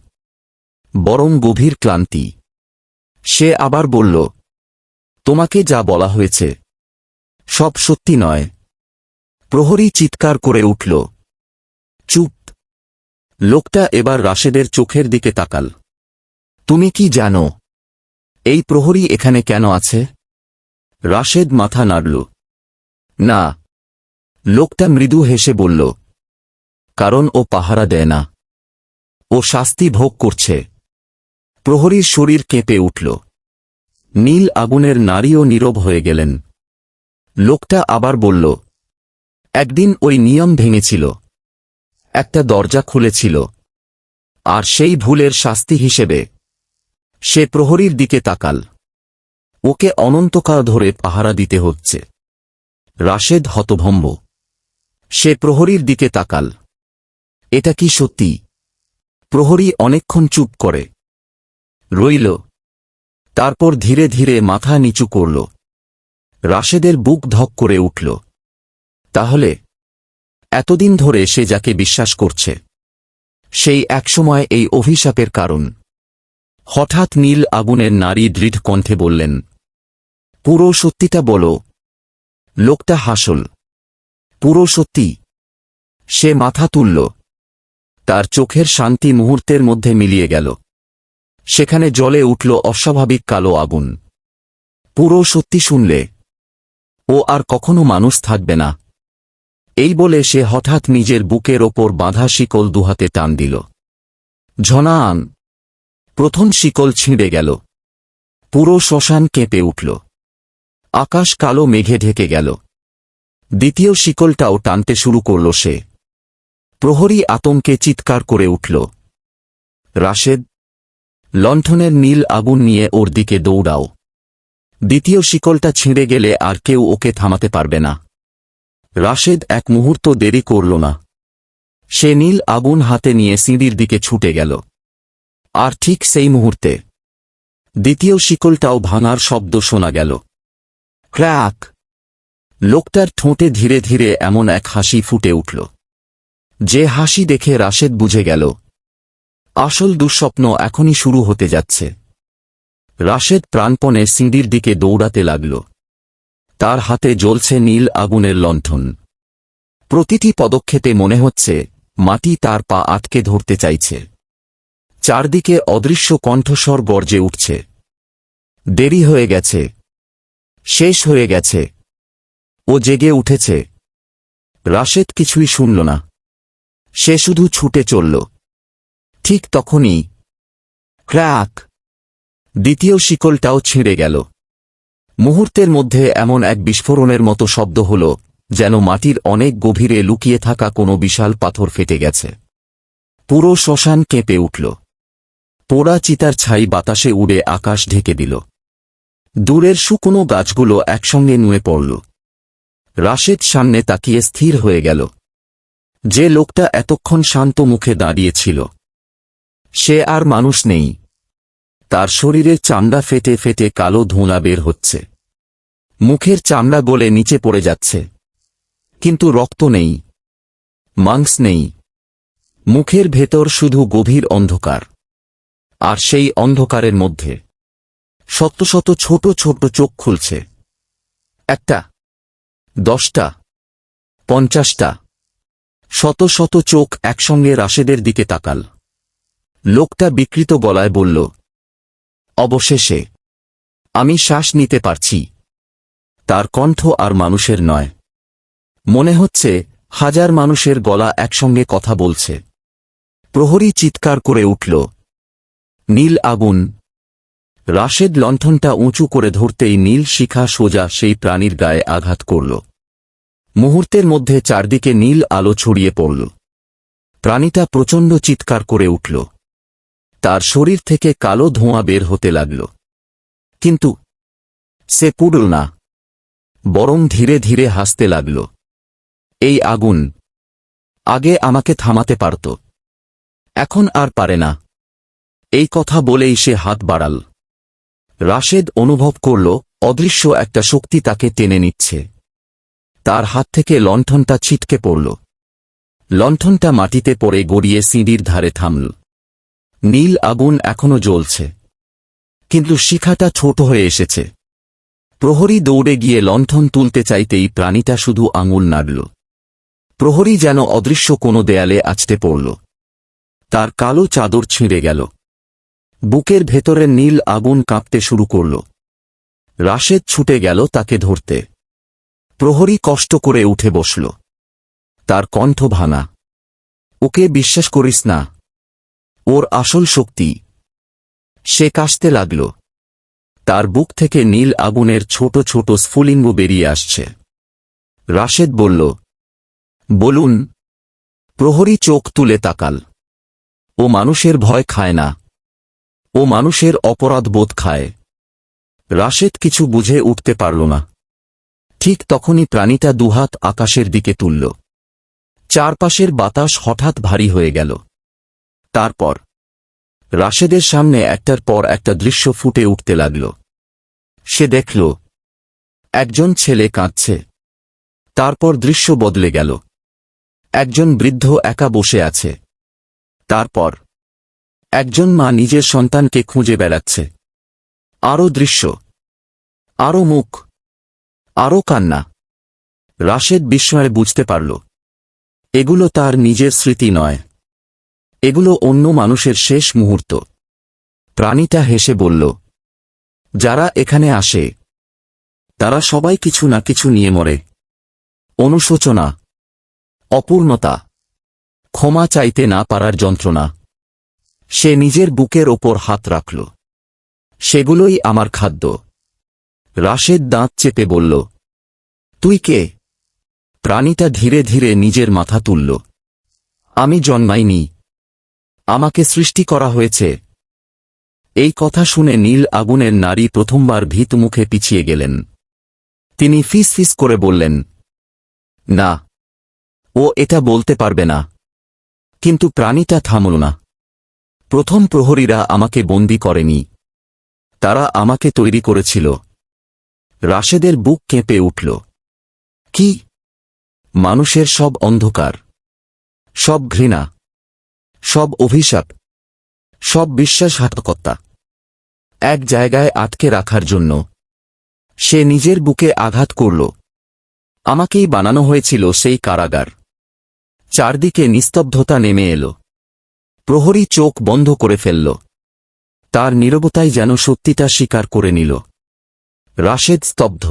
Speaker 1: বরং গভীর ক্লান্তি। সে আবার বলল, তোমাকে যা বলা হয়েছে সব সত্যি নয়। প্রহরী চিৎকার করে উঠল, চুপ। লোকটা এবার রাশেদের চোখের দিকে তাকাল। তুমি কি জানো এই প্রহরী এখানে কেন আছে? রাশেদ মাথা নাড়ল। না। লোকটা মৃদু হেসে বলল, কারণ ও পাহারা দেয় না, ও শাস্তি ভোগ করছে। প্রহরীর শরীর কেঁপে উঠল। নীল আগুনের নারীও নীরব হয়ে গেলেন। লোকটা আবার বলল, একদিন ওই নিয়ম ভেঙেছিল, একটা দরজা খুলেছিল, আর সেই ভুলের শাস্তি হিসেবে সে প্রহরীর দিকে তাকাল। ওকে অনন্তকাল ধরে পাহারা দিতে হচ্ছে। রাশেদ হতভম্ব। সে প্রহরীর দিকে তাকাল। এটা কি সত্যি? প্রহরী অনেকক্ষণ চুপ করে রইল, তারপর ধীরে ধীরে মাথা নিচু করল। রাশেদের বুক ধক করে উঠল। তাহলে এতদিন ধরে সে যাকে বিশ্বাস করছে, সেই একসময় এই অভিশাপের কারণ। হঠাৎ নীল আগুনের নারী দৃঢ় কণ্ঠে বললেন, পুরো সত্যিটা বলো। লোকটা হাসল। পুরো সত্যি। সে মাথা তুলল। তার চোখের শান্তি মুহূর্তের মধ্যে মিলিয়ে গেল। সেখানে জ্বলে উঠল অস্বাভাবিক কালো আগুন। পুরো সত্যি শুনলে ও আর কখনো মানুষ থাকবে না। এই বলে সে হঠাৎ নিজের বুকের ওপর বাঁধা শিকল দুহাতে টান দিল। ঝনাআন। প্রথম শিকল ছিঁড়ে গেল। পুরো শ্মশান কেঁপে উঠল। আকাশ কালো মেঘে ঢেকে গেল। দ্বিতীয় শিকলটাও টানতে শুরু করল সে। প্রহরী আতঙ্কে চিৎকার করে উঠল, রাশেদ, লণ্ঠনের নীল আগুন নিয়ে ওর দিকে দৌড়াও। দ্বিতীয় শিকলটা ছিঁড়ে গেলে আর কেউ ওকে থামাতে পারবে না। রাশেদ এক মুহূর্ত দেরি করল না। সে নীল আগুন হাতে নিয়ে সিঁড়ির দিকে ছুটে গেল। আর ঠিক সেই মুহূর্তে দ্বিতীয় শিকলটাও ভাঙার শব্দ শোনা গেল। ক্র্যাক! লোকটার ঠোঁটে ধীরে ধীরে এমন এক হাসি ফুটে উঠল, যে হাসি দেখে রাশেদ বুঝে গেল আসল দুঃস্বপ্ন এখনই শুরু হতে যাচ্ছে। রাশেদ প্রাণপণে সিঁড়ির দিকে দৌড়াতে লাগল। তার হাতে জ্বলছে নীল আগুনের লণ্ঠন। প্রতিটি পদক্ষেপে মনে হচ্ছে মাটি তার পা আটকে ধরতে চাইছে। চারদিকে অদৃশ্য কণ্ঠস্বর গর্জে উঠছে, দেরি হয়ে গেছে, শেষ হয়ে গেছে। ও জেগে উঠেছে। রাশেদ কিছুই শুনল না। সে শুধু ছুটে চলল। ঠিক তখনই ক্র্যাক! দ্বিতীয় শিকলটাও ছিঁড়ে গেল। মুহূর্তের মধ্যে এমন এক বিস্ফোরণের মতো শব্দ হল, যেন মাটির অনেক গভীরে লুকিয়ে থাকা কোনো বিশাল পাথর ফেটে গেছে। পুরো শ্মশান কেঁপে উঠল। পোড়া চিতার ছাই বাতাসে উড়ে আকাশ ঢেকে দিল। দূরের শুকনো গাছগুলো একসঙ্গে নুয়ে পড়ল। রাশেদ সামনে তাকিয়ে স্থির হয়ে গেল। যে লোকটা এতক্ষণ শান্ত মুখে দাঁড়িয়েছিল, সে আর মানুষ নেই। তার শরীরের চামড়া ফেটে ফেটে কালো ধোঁয়া বের হচ্ছে। মুখের চামড়া গলে নিচে পড়ে যাচ্ছে, কিন্তু রক্ত নেই, মাংস নেই। মুখের ভেতর শুধু গভীর অন্ধকার। আর সেই অন্ধকারের মধ্যে শত শত ছোট ছোট চোখ খুলছে। 1টা, 10টা, 50টা, শত শত চোখ একসঙ্গে রাশেদের দিকে তাকাল। লোকটা বিকৃত গলায় বলল, অবশেষে আমি শ্বাস নিতে পারছি। তার কণ্ঠ আর মানুষের নয়। মনে হচ্ছে হাজার মানুষের গলা একসঙ্গে কথা বলছে। প্রহরী চিৎকার করে উঠল, নীল আগুন! রাশেদ লণ্ঠনটা উঁচু করে ধরতেই নীল শিখা সোজা সেই প্রাণীর গায়ে আঘাত করল। মুহূর্তের মধ্যে চারদিকে নীল আলো ছড়িয়ে পড়ল। প্রাণীটা প্রচণ্ড চিৎকার করে উঠল। তার শরীর থেকে কালো ধোঁয়া বের হতে লাগল। কিন্তু সে পুড়ল না, বরং ধীরে ধীরে হাসতে লাগল। এই আগুন আগে আমাকে থামাতে পারত, এখন আর পারে না। এই কথা বলেই সে হাত বাড়াল। রাশেদ অনুভব করল অদৃশ্য একটা শক্তি তাকে টেনে নিচ্ছে। তার হাত থেকে লণ্ঠনটা ছিটকে পড়ল। লণ্ঠনটা মাটিতে পড়ে গড়িয়ে সিঁড়ির ধারে থামল। নীল আগুন এখনো জ্বলছে, কিন্তু শিখাটা ছোট হয়ে এসেছে। প্রহরী দৌড়ে গিয়ে লণ্ঠন তুলতে চাইতেই প্রাণীটা শুধু আঙুল নাড়ল। প্রহরী যেন অদৃশ্য কোনো দেয়ালে আছড়ে পড়ল। তার কালো চাদর ছিঁড়ে গেল। বুকের ভেতরের নীল আগুন কাঁপতে শুরু করল। রাশেদ ছুটে গেল তাকে ধরতে। প্রহরী কষ্ট করে উঠে বসল। তার কণ্ঠ ভাঙা, ওকে বিশ্বাস করিস না, ওর আসল শক্তি। সে কাশতে লাগল। তার বুক থেকে নীল আগুনের ছোট ছোট স্ফুলিঙ্গ বেরিয়ে আসছে। রাশেদ বলল, বলুন। প্রহরী চোখ তুলে তাকাল। ও মানুষের ভয় খায় না, ও মানুষের অপরাধ বোধ খায়। রাশেদ কিছু বুঝে উঠতে পারল না। ঠিক তখনই প্রাণীটা দুহাত আকাশের দিকে তুলল। চারপাশের বাতাস হঠাৎ ভারী হয়ে গেল। তারপর রাশেদের সামনে একটার পর একটা দৃশ্য ফুটে উঠতে লাগল। সে দেখল একজন ছেলে কাঁদছে। তারপর দৃশ্য বদলে গেল। একজন বৃদ্ধ একা বসে আছে। তারপর একজন মা নিজের সন্তানকে খুঁজে বেড়াচ্ছে। আরও দৃশ্য, আরও মুখ, আরও কান্না। রাশেদ বিস্ময়ে বুঝতে পারল এগুলো তার নিজের স্মৃতি নয়, এগুলো অন্য মানুষের শেষ মুহূর্ত। প্রাণীটা হেসে বলল, যারা এখানে আসে তারা সবাই কিছু না কিছু নিয়ে মরে। অনুশোচনা, অপূর্ণতা, ক্ষমা চাইতে না পারার যন্ত্রণা। সে নিজের বুকের ওপর হাত রাখল। সেগুলোই আমার খাদ্য। রাশেদ দাঁত চেপে বলল, তুই কে? প্রাণীটা ধীরে ধীরে নিজের মাথা তুলল। আমি জন্মাইনি, আমাকে সৃষ্টি করা হয়েছে। এই কথা শুনে নীল আগুনের নারী প্রথমবার ভীত মুখে পিছিয়ে গেলেন। তিনি ফিস ফিস করে বললেন, না, ও এটা বলতে পারবে না। কিন্তু প্রাণীটা থামল না। প্রথম প্রহরীরা আমাকে বন্দী করেনি, তারা আমাকে তৈরি করেছিল। রাশেদের বুক কেঁপে উঠল। কি? মানুষের সব অন্ধকার, সব ঘৃণা, সব অভিশাপ, সব বিশ্বাসঘাতকতা এক জায়গায় আটকে রাখার জন্য সে নিজের বুকে আঘাত করল। আমাকেই বানানো হয়েছিল সেই কারাগার। চারদিকে নিস্তব্ধতা নেমে এল। প্রহরী চোখ বন্ধ করে ফেলল। তার নীরবতাই যেন সত্যিটা স্বীকার করে নিল। রাশেদ স্তব্ধ।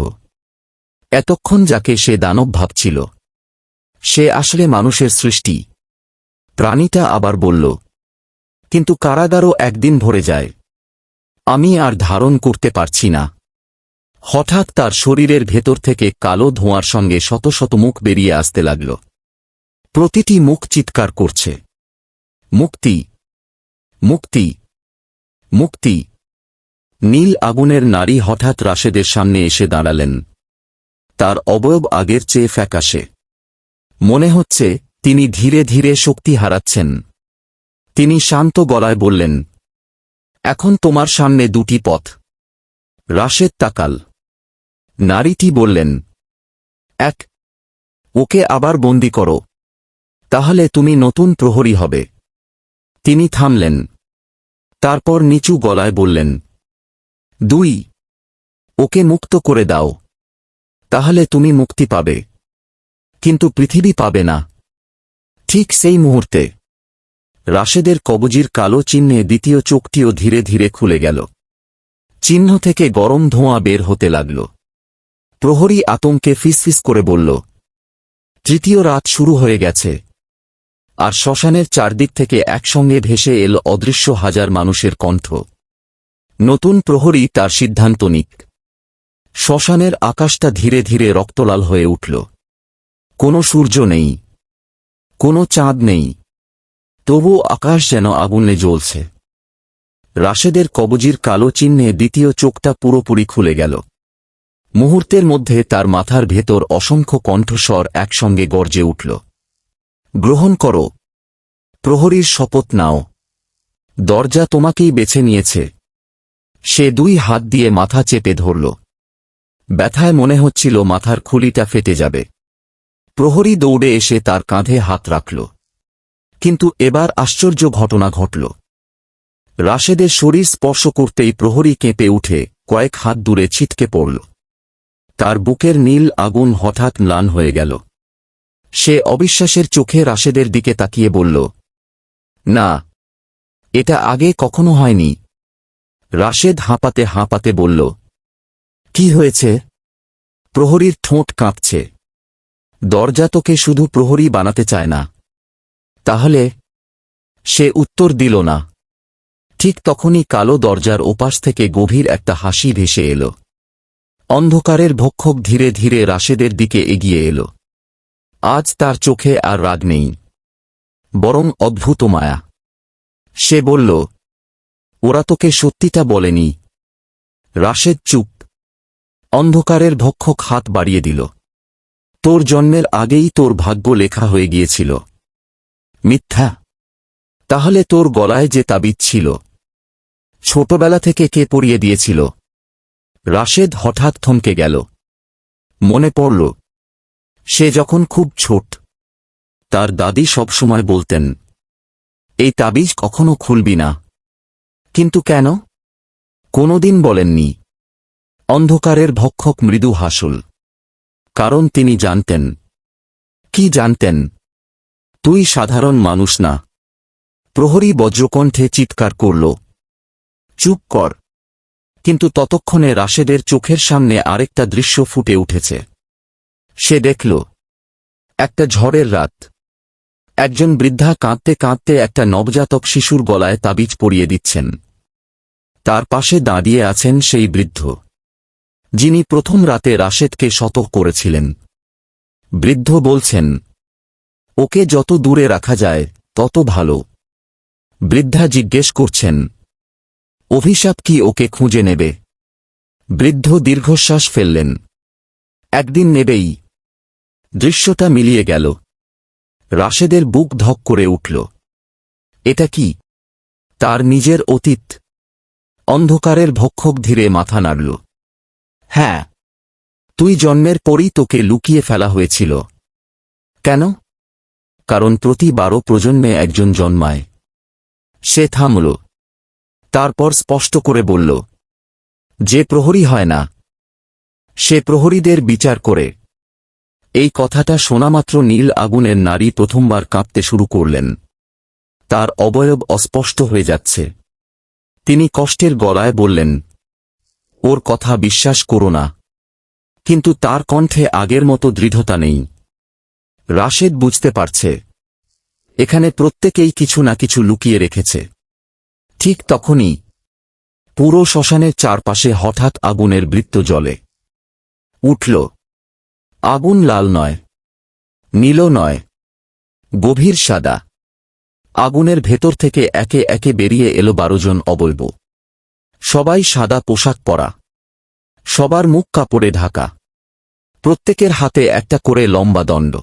Speaker 1: এতক্ষণ যাকে সে দানব ভাবছিল, সে আসলে মানুষের সৃষ্টি। প্রাণীটা আবার বলল, কিন্তু কারাগারও একদিন ভরে যায়। আমি আর ধারণ করতে পারছি না। হঠাৎ তার শরীরের ভেতর থেকে কালো ধোঁয়ার সঙ্গে শত শত মুখ বেরিয়ে আসতে লাগল। প্রতিটি মুখ চিৎকার করছে, মুক্তি, মুক্তি, মুক্তি। নীল আগুনের নারী হঠাৎ রাশেদের সামনে এসে দাঁড়ালেন। তার অবয়ব আগের চেয়ে ফ্যাকাশে। মনে হচ্ছে তিনি ধীরে ধীরে শক্তি হারাচ্ছেন। তিনি শান্ত গলায় বললেন, এখন তোমার সামনে দুটি পথ। রাশেদ তাকাল। নারীটি বললেন, এক, ওকে আবার বন্দী করো, তাহলে তুমি নতুন প্রহরী হবে। তিনি থামলেন। তারপর নিচু গলায় বললেন, দুই, ওকে মুক্ত করে দাও, তাহলে তুমি মুক্তি পাবে, কিন্তু পৃথিবী পাবে না। ঠিক সেই মুহূর্তে রাশেদের কবজির কালো চিহ্নে দ্বিতীয় চোখটিও ধীরে ধীরে খুলে গেল। চিহ্ন থেকে গরম ধোঁয়া বের হতে লাগল। প্রহরী আতঙ্কে ফিসফিস করে বলল, তৃতীয় রাত শুরু হয়ে গেছে। আর শ্মশানের চারদিক থেকে একসঙ্গে ভেসে এল অদৃশ্য হাজার মানুষের কণ্ঠ। নতুন প্রহরী তার সিদ্ধান্ত নিক। শ্মশানের আকাশটা ধীরে ধীরে রক্তলাল হয়ে উঠল। কোনো সূর্য নেই, কোনো চাঁদ নেই, তবু আকাশ যেন আগুনে জ্বলছে। রাশেদের কবজির কালো চিহ্নে দ্বিতীয় চোখটা পুরোপুরি খুলে গেল। মুহূর্তের মধ্যে তার মাথার ভেতর অসংখ্য কণ্ঠস্বর একসঙ্গে গর্জে উঠল। গ্রহণ করো, প্রহরীর শপথ নাও, দরজা তোমাকেই বেছে নিয়েছে। সে দুই হাত দিয়ে মাথা চেপে ধরল। ব্যথায় মনে হচ্ছিল মাথার খুলিটা ফেটে যাবে। প্রহরী দৌড়ে এসে তার কাঁধে হাত রাখল। কিন্তু এবার আশ্চর্য ঘটনা ঘটল। রাশেদের শরীর স্পর্শ করতেই প্রহরী কেঁপে উঠে কয়েক হাত দূরে ছিটকে পড়ল। তার বুকের নীল আগুন হঠাৎ ম্লান হয়ে গেল। সে অবিশ্বাসের চোখে রাশেদের দিকে তাকিয়ে বলল, না, এটা আগে কখনো হয়নি। রাশেদ হাঁপাতে হাঁপাতে বলল, কি হয়েছে? প্রহরীর ঠোঁট কাঁপছে। দরজা তোকে শুধু প্রহরী বানাতে চায় না। তাহলে? সে উত্তর দিল না। ঠিক তখনই কালো দরজার ওপাশ থেকে গভীর একটা হাসি ভেসে এল। অন্ধকারের ভক্ষক ধীরে ধীরে রাশেদের দিকে এগিয়ে এল। আজ তার চোখে আর রাগ নেই, বরং অদ্ভুত মায়া। সে বলল, ওরা তোকে সত্যিটা বলেনি? রাশেদ চুপ। অন্ধকারের ভক্ষক হাত বাড়িয়ে দিল। তোর জন্মের আগেই তোর ভাগ্য লেখা হয়ে গিয়েছিল। মিথ্যা। তাহলে তোর গলায় যে তাবিজ ছিল, ছোটবেলা থেকে কে পরিয়ে দিয়েছিল? রাশেদ হঠাৎ থমকে গেল। মনে পড়ল, সে যখন খুব ছোট, তার দাদি সবসময় বলতেন, এই তাবিজ কখনো খুলবি না। কিন্তু কেন? কোনোদিন বলেননি। অন্ধকারের ভক্ষক মৃদু হাসল। কারণ তিনি জানতেন। কি জানতেন? তুই সাধারণ মানুষ না। প্রহরী বজ্রকণ্ঠে চিৎকার করল, চুপ কর। কিন্তু ততক্ষণে রাশেদের চোখের সামনে আরেকটা দৃশ্য ফুটে উঠেছে। সে দেখল, একটা ঝড়ের রাত। একজন বৃদ্ধা কাঁদতে কাঁদতে একটা নবজাতক শিশুর গলায় তাবিজ পরিয়ে দিচ্ছেন। তার পাশে দাঁড়িয়ে আছেন সেই বৃদ্ধ, যিনি প্রথম রাতে রাশেদকে সতর্ক করেছিলেন। বৃদ্ধ বলছেন, ওকে যত দূরে রাখা যায় তত ভালো। বৃদ্ধা জিজ্ঞেস করছেন, অভিশাপ কি ওকে খুঁজে নেবে? বৃদ্ধ দীর্ঘশ্বাস ফেললেন, একদিন নেবেই। দৃশ্যটা মিলিয়ে গেল। রাশেদের বুক ধক করে উঠল। এটা কি তার নিজের অতীত? অন্ধকারের ভক্ষক ধীরে মাথা নাড়ল। হ্যাঁ, তুই জন্মের পরই তোকে লুকিয়ে ফেলা হয়েছিল। কেন? কারণ প্রতি 12 প্রজন্মে একজন জন্মায়। সে থামল। তারপর স্পষ্ট করে বলল, যে প্রহরী হয় না, সে প্রহরীদের বিচার করে। এই কথাটা শোনামাত্র নীল আগুনের নারী প্রথমবার কাঁপতে শুরু করলেন। তার অবয়ব অস্পষ্ট হয়ে যাচ্ছে। তিনি কষ্টের গলায় বললেন, ওর কথা বিশ্বাস করো না। কিন্তু তার কণ্ঠে আগের মতো দৃঢ়তা নেই। রাশেদ বুঝতে পারছে, এখানে প্রত্যেকেই কিছু না কিছু লুকিয়ে রেখেছে। ঠিক তখনই পুরো শ্মশানের চারপাশে হঠাৎ আগুনের বৃত্ত জ্বলে উঠল। আগুন লাল নয়, নীলও নয়, গভীর সাদা। আগুনের ভেতর থেকে একে একে বেরিয়ে এলো 12 জন অবয়ব। সবাই সাদা পোশাক পরা, সবার মুখ কাপড়ে ঢাকা, প্রত্যেকের হাতে একটা করে লম্বা দণ্ড।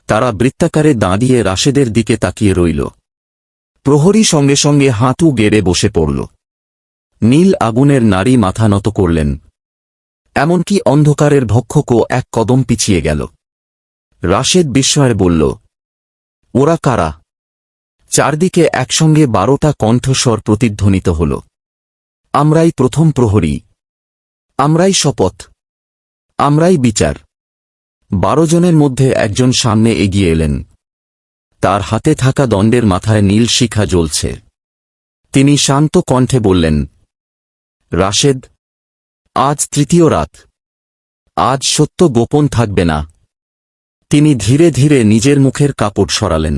Speaker 1: তারা বৃত্তাকারে দাঁড়িয়ে রাশেদের দিকে তাকিয়ে রইল। প্রহরী সঙ্গে সঙ্গে হাঁটু গেড়ে বসে পড়ল। নীল আগুনের নারী মাথা নত করলেন। এমনকি অন্ধকারের ভক্ষকও এক কদম পিছিয়ে গেল। রাশেদ বিস্ময়ে বলল, ওরা কারা? চারদিকে একসঙ্গে 12টা কণ্ঠস্বর প্রতিধ্বনিত হল। আমরাই প্রথম প্রহরী, আমরাই শপথ, আমরাই বিচার। 12 জনের মধ্যে একজন সামনে এগিয়ে এলেন। তার হাতে থাকা দণ্ডের মাথায় নীল শিখা জ্বলছে। তিনি শান্ত কণ্ঠে বললেন, রাশেদ, আজ তৃতীয় রাত। আজ সত্য গোপন থাকবে না। তিনি ধীরে ধীরে নিজের মুখের কাপড় সরালেন।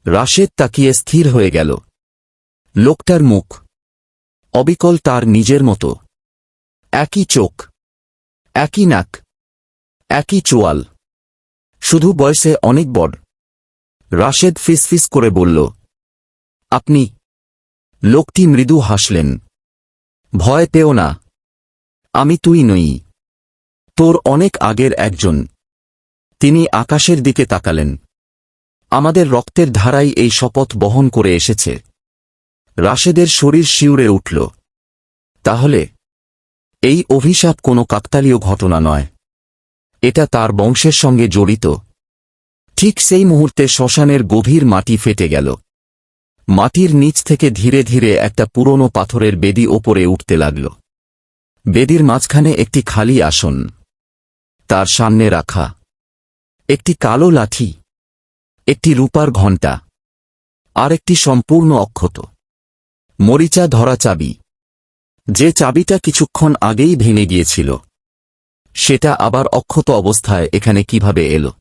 Speaker 1: রাশেদ তাকিয়ে স্থির হয়ে গেল। লোকটার মুখ অবিকল তার নিজের মতো। একই চোখ, একই নাক, একই চোয়াল, শুধু বয়সে অনেক বড়। রাশেদ ফিসফিস করে বলল, আপনি? লোকটি মৃদু হাসলেন। ভয় পেও না, আমি তুই নই, তোর অনেক আগের একজন। তিনি আকাশের দিকে তাকালেন। আমাদের রক্তের ধারাই এই শপথ বহন করে এসেছে। রাশেদের শরীর শিউরে উঠল। তাহলে এই অভিশাপ কোনো কাকতালীয় ঘটনা নয়, এটা তার বংশের সঙ্গে জড়িত। ঠিক সেই মুহূর্তে শ্মশানের গভীর মাটি ফেটে গেল। মাটির নিচ থেকে ধীরে ধীরে একটা পুরনো পাথরের বেদি ওপরে উঠতে লাগল। বেদির মাঝখানে একটি খালি আসন। তার সামনে রাখা একটি কালো লাঠি, একটি রূপার ঘণ্টা, আর একটি সম্পূর্ণ অক্ষত মরিচা ধরা চাবি। যে চাবিটা কিছুক্ষণ আগেই ভেঙে গিয়েছিল, সেটা আবার অক্ষত অবস্থায় এখানে কিভাবে এলো?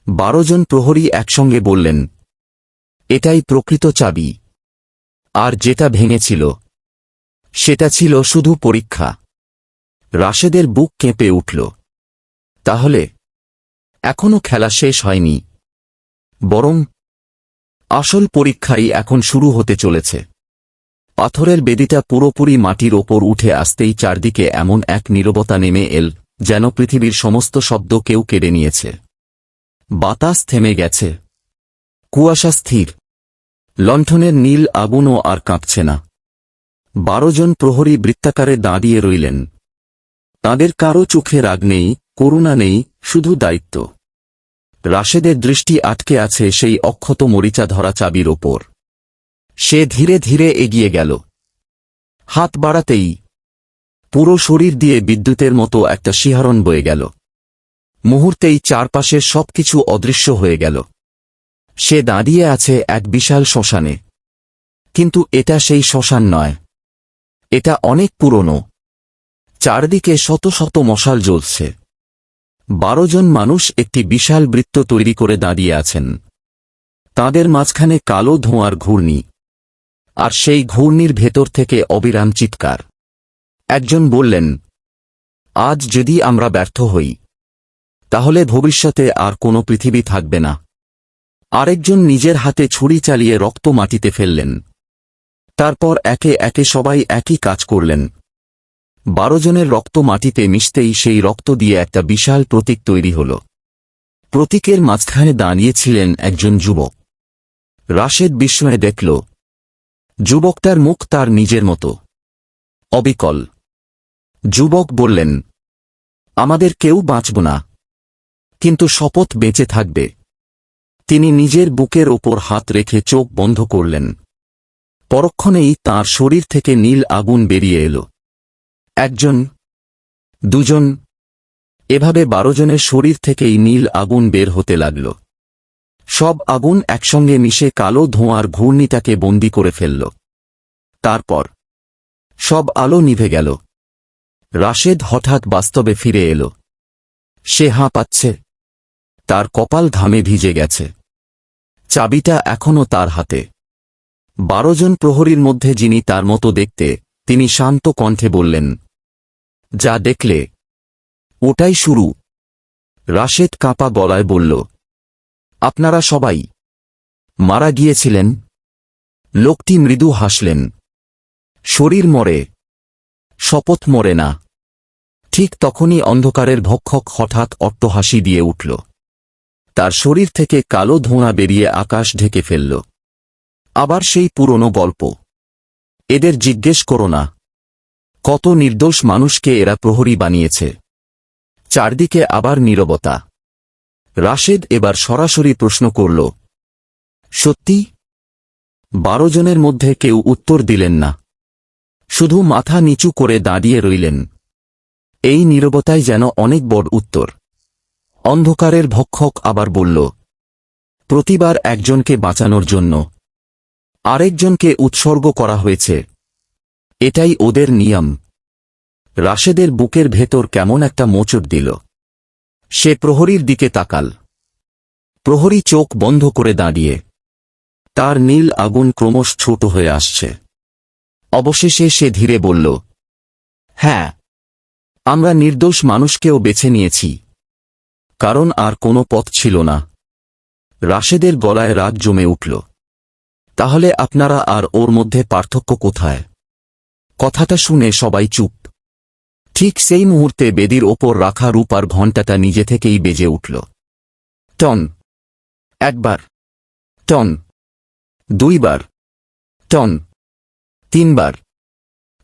Speaker 1: 12 জন প্রহরী একসঙ্গে বললেন, এটাই প্রকৃত চাবি। আর যেটা ভেঙেছিল, সেটা ছিল শুধু পরীক্ষা। রাশেদের বুক কেঁপে উঠল। তাহলে এখনো খেলা শেষ হয়নি, বরং আসল পরীক্ষাই এখন শুরু হতে চলেছে। পাথরের বেদিটা পুরোপুরি মাটির ওপর উঠে আসতেই চারদিকে এমন এক নীরবতা নেমে এল, যেন পৃথিবীর সমস্ত শব্দ কেউ কেড়ে নিয়েছে। বাতাস থেমে গেছে, কুয়াশা স্থির, লণ্ঠনের নীল আগুনও আর কাঁপছে না। 12 জন প্রহরী বৃত্তাকারে দাঁড়িয়ে রইলেন। তাদের কারো চোখে রাগ নেই, করুণা নেই, শুধু দায়িত্ব। রাশেদের দৃষ্টি আটকে আছে সেই অক্ষত মরিচা ধরা চাবির ওপর। সে ধীরে ধীরে এগিয়ে গেল। হাত বাড়াতেই পুরো শরীর দিয়ে বিদ্যুতের মতো একটা শিহরণ বয়ে গেল। মুহূর্তেই চারপাশের সবকিছু অদৃশ্য হয়ে গেল। সে দাঁড়িয়ে আছে এক বিশাল শ্মশানে। কিন্তু এটা সেই শ্মশান নয়। এটা অনেক পুরনো। চারদিকে শত শত মশাল জ্বলছে। 12 জন মানুষ একটি বিশাল বৃত্ত তৈরি করে দাঁড়িয়ে আছেন। তাদের মাঝখানে কালো ধোঁয়ার ঘূর্ণি, আর সেই ঘূর্ণির ভেতর থেকে অবিরাম চিৎকার। একজন বললেন, আজ যদি আমরা ব্যর্থ হই, তাহলে ভবিষ্যতে আর কোনো পৃথিবী থাকবে না। আরেকজন নিজের হাতে ছুরি চালিয়ে রক্ত মাটিতে ফেললেন। তারপর একে একে সবাই একই কাজ করলেন। 12 জনের রক্ত মাটিতে মিশতেই সেই রক্ত দিয়ে একটা বিশাল প্রতীক তৈরি হল। প্রতীকের মাঝখানে দাঁড়িয়েছিলেন একজন যুবক। রাশেদ বিস্ময়ে দেখল, যুবকটার মুখ তার নিজের মতো, অবিকল। যুবক বললেন, আমাদের কেউ বাঁচব না, কিন্তু শপথ বেঁচে থাকবে। তিনি নিজের বুকের ওপর হাত রেখে চোখ বন্ধ করলেন। পরক্ষণেই তাঁর শরীর থেকে নীল আগুন বেরিয়ে এলো। একজন, দুজন, এভাবে 12 জনের শরীর থেকেই নীল আগুন বের হতে লাগল। সব আগুন একসঙ্গে মিশে কালো ধোঁয়ার ঘূর্ণিটাকে বন্দী করে ফেলল। তারপর সব আলো নিভে গেল। রাশেদ হঠাৎ বাস্তবে ফিরে এল। সে হাঁপাচ্ছে। তার কপাল ঘামে ভিজে গেছে। চাবিটা এখনো তার হাতে। 12 জন প্রহরীর মধ্যে যিনি তার মতো দেখতে, তিনি শান্ত কণ্ঠে বললেন, যা দেখলে ওটাই শুরু। রাশেদ কাঁপা গলায় বলল, আপনারা সবাই মারা গিয়েছিলেন? লোকটি মৃদু হাসলেন, শরীর মরে, শপথ মরে না। ঠিক তখনই অন্ধকারের ভক্ষক হঠাৎ অট্টহাসি দিয়ে উঠল। তার শরীর থেকে কালো ধোঁয়া বেরিয়ে আকাশ ঢেকে ফেলল। আবার সেই পুরনো গল্প। এদের জিজ্ঞেস করো না, কত নির্দোষ মানুষকে এরা প্রহরী বানিয়েছে। চারদিকে আবার নীরবতা। রাশেদ এবার সরাসরি প্রশ্ন করল, সত্যি? 12 জনের মধ্যে কেউ উত্তর দিলেন না। শুধু মাথা নিচু করে দাঁড়িয়ে রইলেন। এই নীরবতাই যেন অনেক বড় উত্তর। অন্ধকারের ভক্ষক আবার বলল, প্রতিবার একজনকে বাঁচানোর জন্য আরেকজনকে উৎসর্গ করা হয়েছে। এটাই ওদের নিয়ম। রাশেদের বুকের ভেতর কেমন একটা মোচড় দিল। সে প্রহরীর দিকে তাকাল। প্রহরী চোখ বন্ধ করে দাঁড়িয়ে। তার নীল আগুন ক্রমশ ছোট হয়ে আসছে। অবশেষে সে ধীরে বলল, হ্যাঁ, আমরা নির্দোষ মানুষকেও বেছে নিয়েছি, কারণ আর কোনো পথ ছিল না। রাশেদের গলায় রাগ জমে উঠল। তাহলে আপনারা আর ওর মধ্যে পার্থক্য কোথায়? কথাটা শুনে সবাই চুপ। ঠিক সেই মুহূর্তে বেদির ওপর রাখা রূপার ঘণ্টাটা নিজে থেকেই বেজে উঠল। টন, একবার, টন, দুইবার, টন, তিনবার।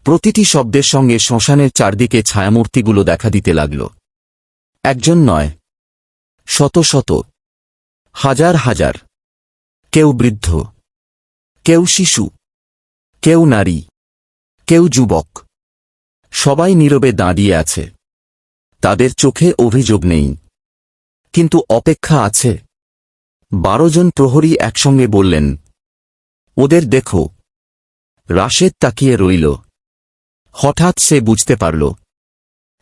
Speaker 1: প্রতিটি শব্দের সঙ্গে শ্মশানের চারদিকে ছায়ামূর্তিগুলো দেখা দিতে লাগল। একজন নয়, শত শত, হাজার হাজার। কেউ বৃদ্ধ, কেউ শিশু, কেউ নারী, কেউ যুবক। সবাই নীরবে দাঁড়িয়ে আছে। তাদের চোখে অভিযোগ নেই, কিন্তু অপেক্ষা আছে। 12 জন প্রহরী একসঙ্গে বললেন, ওদের দেখো। রাশেদ তাকিয়ে রইল। হঠাৎ সে বুঝতে পারল,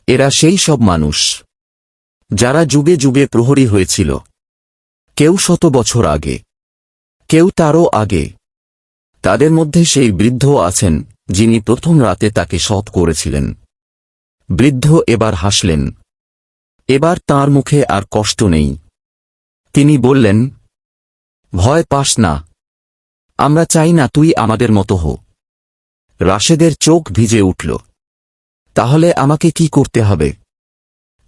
Speaker 1: এরা সেই সব মানুষ যারা যুগে যুগে প্রহরী হয়েছিল। কেউ 100 বছর আগে, কেউ তারও আগে। তাদের মধ্যে সেই বৃদ্ধ আছেন যিনি প্রথম রাতে তাকে শত করেছিলেন। বৃদ্ধ এবার হাসলেন। এবার তাঁর মুখে আর কষ্ট নেই। তিনি বললেন, ভয় পাস না, আমরা চাই না তুই আমাদের মতো হো। রাশেদের চোখ ভিজে উঠল। তাহলে আমাকে কি করতে হবে?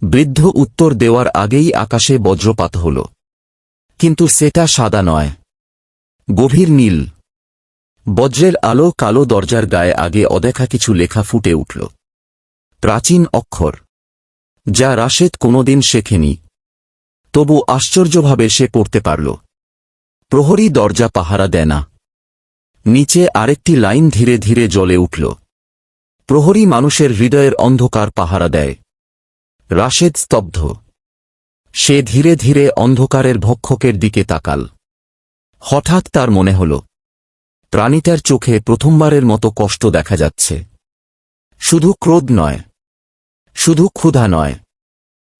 Speaker 1: বৃদ্ধ উত্তর দেওয়ার আগেই আকাশে বজ্রপাত হল। কিন্তু সেটা সাদা নয়, গভীর নীল। বজ্রের আলো কালো দরজার গায়ে আগে অদেখা কিছু লেখা ফুটে উঠল। প্রাচীন অক্ষর, যা রাশেদ কোনোদিন শেখেনি। তবু আশ্চর্যভাবে সে পড়তে পারল। প্রহরী দরজা পাহারা দেয় না। নিচে আরেকটি লাইন ধীরে ধীরে জ্বলে উঠল। প্রহরী মানুষের হৃদয়ের অন্ধকার পাহারা দেয়। রাশেদ স্তব্ধ। সে ধীরে ধীরে অন্ধকারের ভক্ষকের দিকে তাকাল। হঠাৎ তার মনে হল, প্রাণীটার চোখে প্রথমবারের মতো কষ্ট দেখা যাচ্ছে। শুধু ক্রোধ নয়, শুধু ক্ষুধা নয়,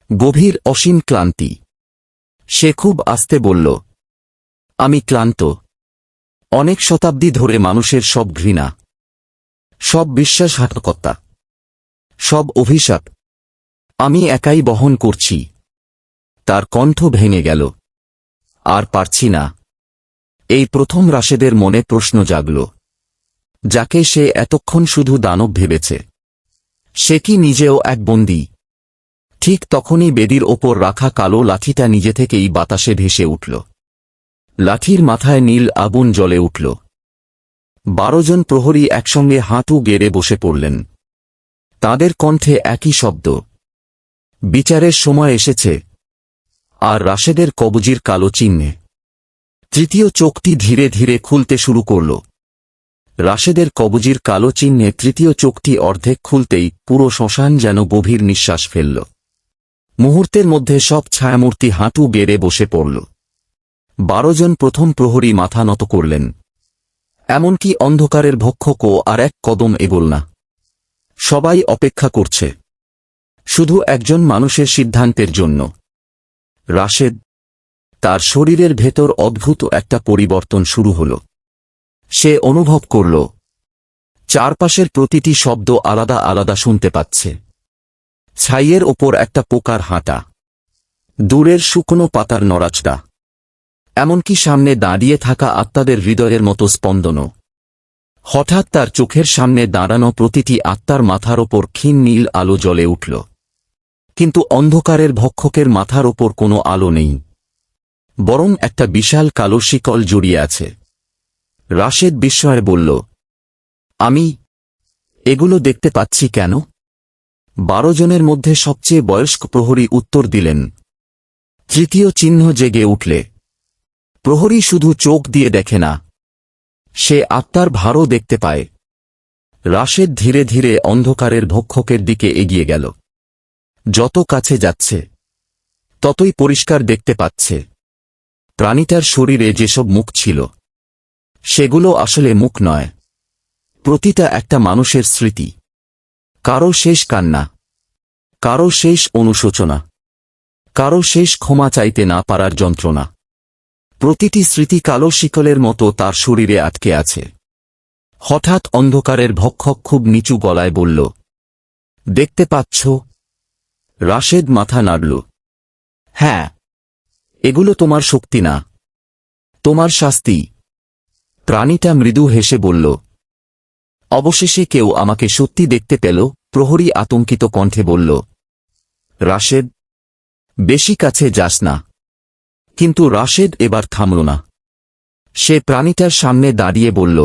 Speaker 1: গভীর অসীম ক্লান্তি। সে খুব আস্তে বলল, আমি ক্লান্ত। অনেক শতাব্দী ধরে মানুষের সব ঘৃণা, সব বিশ্বাসঘাতকতা, সব অভিশাপ আমি একাই বহন করছি। তার কণ্ঠ ভেঙে গেল। আর পারছি না। এই প্রথম রাশেদের মনে প্রশ্ন জাগল, যাকে সে এতক্ষণ শুধু দানব ভেবেছে, সে কি নিজেও এক বন্দী? ঠিক তখনই বেদির ওপর রাখা কালো লাঠিটা নিজে থেকেই বাতাসে ভেসে উঠল। লাঠির মাথায় নীল আগুন জ্বলে উঠল। 12 জন প্রহরী একসঙ্গে হাঁটু গেড়ে বসে পড়লেন। তাদের কণ্ঠে একই শব্দ, বিচারের সময় এসেছে। আর রাশেদের কবজির কালো চিহ্নে তৃতীয় চোখটি ধীরে ধীরে খুলতে শুরু করল। রাশেদের কবজির কালো চিহ্নে তৃতীয় চোখটি অর্ধেক খুলতেই পুরো শ্মশান যেন গভীর নিঃশ্বাস ফেলল। মুহূর্তের মধ্যে সব ছায়ামূর্তি হাঁটু গেড়ে বসে পড়ল। 12 জন প্রথম প্রহরী মাথা নত করলেন। এমনকি অন্ধকারের ভক্ষকও আর এক কদম এগোল না। সবাই অপেক্ষা করছে, শুধু একজন মানুষের সিদ্ধান্তের জন্য। রাশেদ। তার শরীরের ভেতর অদ্ভুত একটা পরিবর্তন শুরু হল। সে অনুভব করল, চারপাশের প্রতিটি শব্দ আলাদা আলাদা শুনতে পাচ্ছে। ছাইয়ের ওপর একটা পোকার হাঁটা, দূরের শুকনো পাতার নড়াচড়া, এমনকি সামনে দাঁড়িয়ে থাকা আত্মাদের হৃদয়ের মতো স্পন্দনও। হঠাৎ তার চোখের সামনে দাঁড়ানো প্রতিটি আত্মার মাথার ওপর ক্ষীণ নীল আলো জ্বলে উঠল। কিন্তু অন্ধকারের ভক্ষকের মাথার ওপর কোনো আলো নেই, বরং একটা বিশাল কালো শিকল জড়িয়ে আছে। রাশেদ বিস্ময়ে বলল, আমি এগুলো দেখতে পাচ্ছি কেন? 12 জনের মধ্যে সবচেয়ে বয়স্ক প্রহরী উত্তর দিলেন, তৃতীয় চিহ্ন জেগে উঠলে প্রহরী শুধু চোখ দিয়ে দেখে না, সে আত্মার ভারও দেখতে পায়। রাশেদ ধীরে ধীরে অন্ধকারের ভক্ষকের দিকে এগিয়ে গেল। যত কাছে যাচ্ছে, ততই পরিষ্কার দেখতে পাচ্ছে, প্রাণীটার শরীরে যেসব মুখ ছিল, সেগুলো আসলে মুখ নয়। প্রতিটা একটা মানুষের স্মৃতি। কারো শেষ কান্না, কারো শেষ অনুশোচনা, কারো শেষ ক্ষমা চাইতে না পারার যন্ত্রণা। প্রতিটি স্মৃতি কালো শিকলের মতো তার শরীরে আটকে আছে। হঠাৎ অন্ধকারের ভক্ষক খুব নিচু গলায় বলল, দেখতে পাচ্ছ? রাশেদ মাথা নাড়ল। হ্যাঁ, এগুলো তোমার শক্তি না, তোমার শাস্তি। প্রাণীটা মৃদু হেসে বলল, অবশেষে কেউ আমাকে সত্যি দেখতে পেল। প্রহরী আতঙ্কিত কণ্ঠে বলল, রাশেদ, বেশি কাছে যাস না। কিন্তু রাশেদ এবার থামল না। সে প্রাণীটার সামনে দাঁড়িয়ে বলল,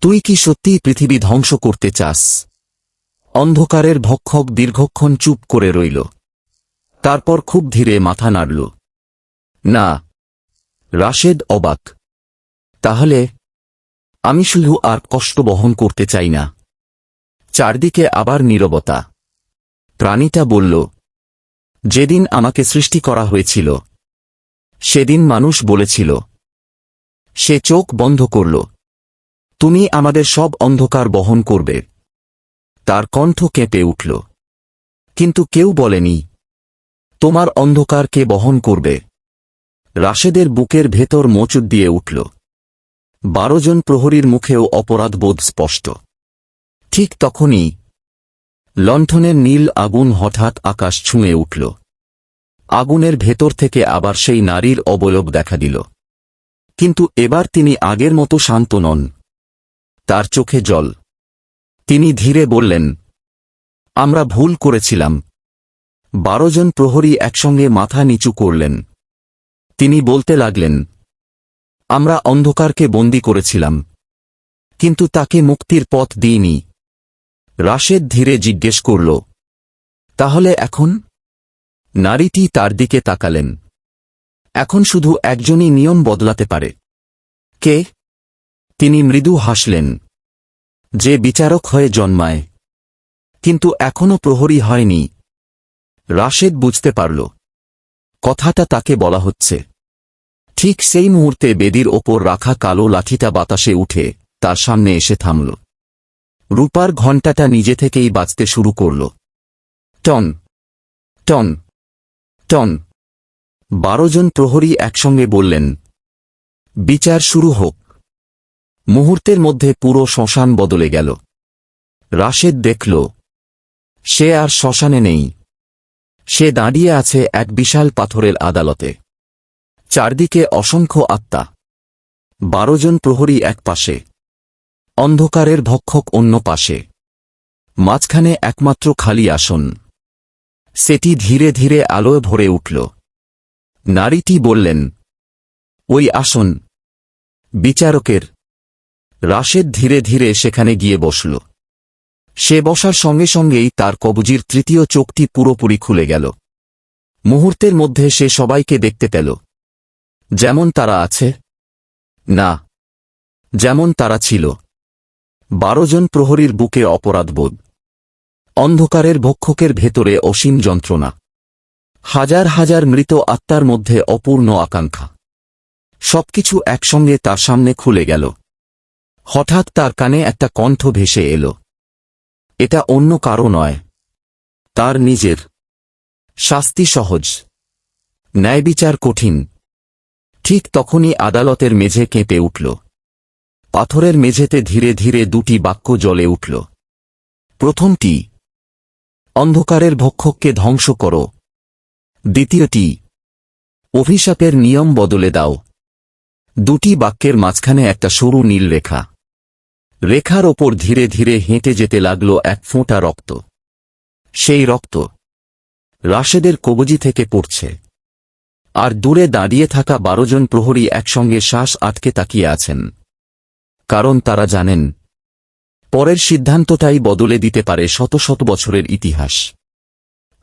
Speaker 1: তুই কি সত্যিই পৃথিবী ধ্বংস করতে চাস? অন্ধকারের ভক্ষক দীর্ঘক্ষণ চুপ করে রইল। তারপর খুব ধীরে মাথা নাড়ল। না। রাশেদ অবাক। তাহলে? আমি শুধু আর কষ্ট বহন করতে চাই না। চারদিকে আবার নীরবতা। প্রাণীটা বলল, যেদিন আমাকে সৃষ্টি করা হয়েছিল, সেদিন মানুষ বলেছিল। সে চোখ বন্ধ করল। তুমি আমাদের সব অন্ধকার বহন করবে। তার কণ্ঠ কেঁপে উঠল। কিন্তু কেউ বলেনি, তোমার অন্ধকার কে বহন করবে? রাশেদের বুকের ভেতর মোচড় দিয়ে উঠল। 12 জন প্রহরীর মুখেও অপরাধবোধ স্পষ্ট। ঠিক তখনই লণ্ঠনের নীল আগুন হঠাৎ আকাশ ছুঁয়ে উঠল। আগুনের ভেতর থেকে আবার সেই নারীর অবয়ব দেখা দিল। কিন্তু এবার তিনি আগের মতো শান্ত নন। তার চোখে জল। তিনি ধীরে বললেন, আমরা ভুল করেছিলাম। 12 জন প্রহরী একসঙ্গে মাথা নিচু করলেন। তিনি বলতে লাগলেন, আমরা অন্ধকারকে বন্দী করেছিলাম, কিন্তু তাকে মুক্তির পথ দিইনি। রাশেদ ধীরে জিজ্ঞেস করল, তাহলে এখন? নারীটি তার দিকে তাকালেন। এখন শুধু একজনই নিয়ম বদলাতে পারে। কে? তিনি মৃদু হাসলেন। যে বিচারক হয়ে জন্মায়, কিন্তু এখনো প্রহরী হয়নি। রাশেদ বুঝতে পারল, কথাটা তাকে বলা হচ্ছে। ঠিক সেই মুহূর্তে বেদির ওপর রাখা কালো লাঠিটা বাতাসে উঠে তার সামনে এসে থামল। রূপার ঘণ্টাটা নিজে থেকেই বাজতে শুরু করল। Ton ton ton. 12 জন প্রহরী একসঙ্গে বললেন, বিচার শুরু হোক। মুহূর্তের মধ্যে পুরো শ্মশান বদলে গেল। রাশেদ দেখল, সে আর শ্মশানে নেই। সে দাঁড়িয়ে আছে এক বিশাল পাথরের আদালতে। চারদিকে অসংখ্য আত্মা। 12 জন প্রহরী এক পাশে, অন্ধকারের ভক্ষক অন্য পাশে, মাঝখানে একমাত্র খালি আসন। সেটি ধীরে ধীরে আলোয় ভরে উঠল। নারীটি বললেন, ওই আসন বিচারকের। রাশেদ ধীরে ধীরে সেখানে গিয়ে বসল। সে বসার সঙ্গে সঙ্গেই তার কবজির তৃতীয় চোখটি পুরোপুরি খুলে গেল। মুহূর্তের মধ্যে সে সবাইকে দেখতে পেল, যেমন তারা আছে, না যেমন তারা ছিল। 12 জন প্রহরীর বুকে অপরাধবোধ, অন্ধকারের ভক্ষকের ভেতরে অসীম যন্ত্রণা, হাজার হাজার মৃত আত্মার মধ্যে অপূর্ণ আকাঙ্ক্ষা। সবকিছু একসঙ্গে তার সামনে খুলে গেল। হঠাৎ তার কানে একটা কণ্ঠ ভেসে এল। এটা অন্য কারো নয়, তার নিজের। শাস্তি সহজ, ন্যায়বিচার কঠিন। ঠিক তখনই আদালতের মেঝে কেঁপে উঠল। পাথরের মেঝেতে ধীরে ধীরে দুটি বাক্য জ্বলে উঠল। প্রথমটি, অন্ধকারের ভক্ষককে ধ্বংস করো। দ্বিতীয়টি, অভিশাপের নিয়ম বদলে দাও। দুটি বাক্যের মাঝখানে একটা সরু নীল রেখা। রেখার ওপর ধীরে ধীরে হেঁটে যেতে লাগল এক ফোঁটা রক্ত। সেই রক্ত রাশেদের কবজি থেকে পড়ছে। আর দূরে দাঁড়িয়ে থাকা 12 জন প্রহরী একসঙ্গে শ্বাস আটকে তাকিয়ে আছেন, কারণ তারা জানেন পরের সিদ্ধান্তটাই বদলে দিতে পারে শত শত বছরের ইতিহাস।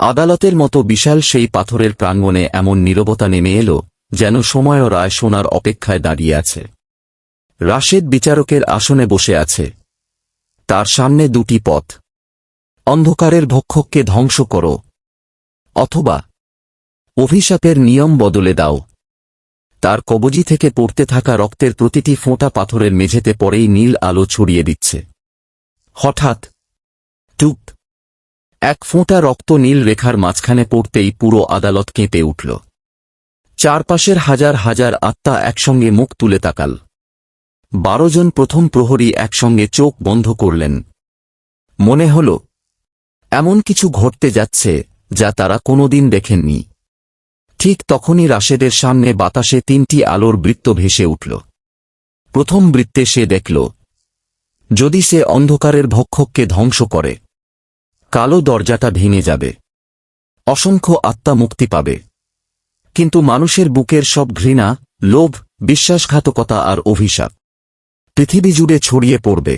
Speaker 1: আদালতের মতো বিশাল সেই পাথরের প্রাঙ্গণে এমন নীরবতা নেমে এল, যেন সময়ও রায় শোনার অপেক্ষায় দাঁড়িয়ে আছে। রাশেদ বিচারকের আসনে বসে আছে। তার সামনে দুটি পথ, অন্ধকারের ভক্ষককে ধ্বংস করো, অথবা অভিশাপের নিয়ম বদলে দাও। তার কবজি থেকে পড়তে থাকা রক্তের প্রতিটি ফোঁটা পাথরের মেঝেতে পড়েই নীল আলো ছড়িয়ে দিচ্ছে। হঠাৎ টুপ, এক ফোঁটা রক্ত নীল রেখার মাঝখানে পড়তেই পুরো আদালত কেঁপে উঠল। চারপাশের হাজার হাজার আত্মা একসঙ্গে মুখ তুলে তাকাল। 12 জন প্রথম প্রহরী একসঙ্গে চোখ বন্ধ করলেন। মনে হল এমন কিছু ঘটতে যাচ্ছে যা তারা কোনোদিন দেখেননি। ঠিক তখনই রাশেদের সামনে বাতাসে 3টি আলোর বৃত্ত ভেসে উঠল। প্রথম বৃত্তে সে দেখল, যদি সে অন্ধকারের ভক্ষককে ধ্বংস করে, কালো দরজাটা ভেঙে যাবে, অসংখ্য আত্মা মুক্তি পাবে। কিন্তু মানুষের বুকের সব ঘৃণা, লোভ, বিশ্বাসঘাতকতা আর অভিশাপ পৃথিবী জুড়ে ছড়িয়ে পড়বে।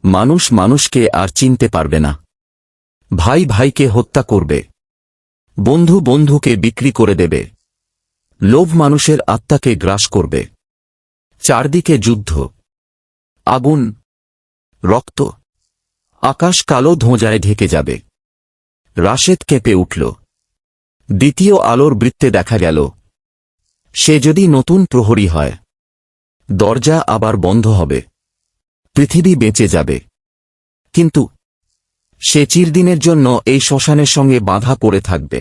Speaker 1: মানুষ মানুষকে আর চিনতে পারবে না। ভাই ভাইকে হত্যা করবে, বন্ধু বন্ধুকে বিক্রি করে দেবে, লোভ মানুষের আত্মাকে গ্রাস করবে। চারদিকে যুদ্ধ, আগুন, রক্ত, আকাশ কালো ধোঁয়ায় ঢেকে যাবে। রাশেদ কেঁপে উঠল। দ্বিতীয় আলোর বৃত্তে দেখা গেল, সে যদি নতুন প্রহরী হয়, দরজা আবার বন্ধ হবে, পৃথিবী বেঁচে যাবে। কিন্তু সে চিরদিনের জন্য এই শ্মশানের সঙ্গে বাঁধা পড়ে থাকবে।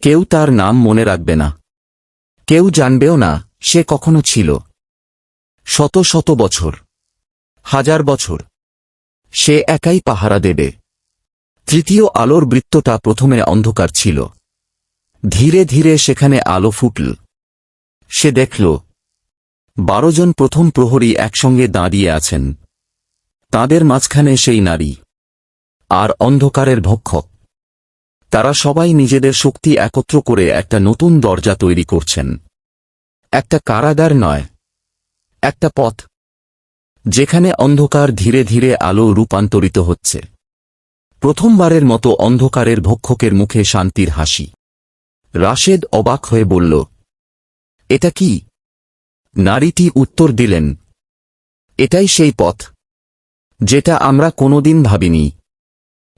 Speaker 1: কেউ তার নাম মনে রাখবে না, কেউ জানবেও না সে কখনো ছিল। শত শত বছর, হাজার বছর সে একাই পাহারা দেবে। তৃতীয় আলোর বৃত্তটা প্রথমে অন্ধকার ছিল। ধীরে ধীরে সেখানে আলো ফুটল। সে দেখল 12 জন প্রথম প্রহরী একসঙ্গে দাঁড়িয়ে আছেন। তাদের মাঝখানে সেই নারী আর অন্ধকারের ভক্ষক। তারা সবাই নিজেদের শক্তি একত্র করে একটা নতুন দরজা তৈরি করছেন। একটা কারাগার নয়, একটা পথ, যেখানে অন্ধকার ধীরে ধীরে আলো রূপান্তরিত হচ্ছে। প্রথমবারের মতো অন্ধকারের ভক্ষকের মুখে শান্তির হাসি। রাশেদ অবাক হয়ে বলল, এটা কি? নারীটি উত্তর দিলেন, এটাই সেই পথ, যেটা আমরা কোনোদিন ভাবিনি।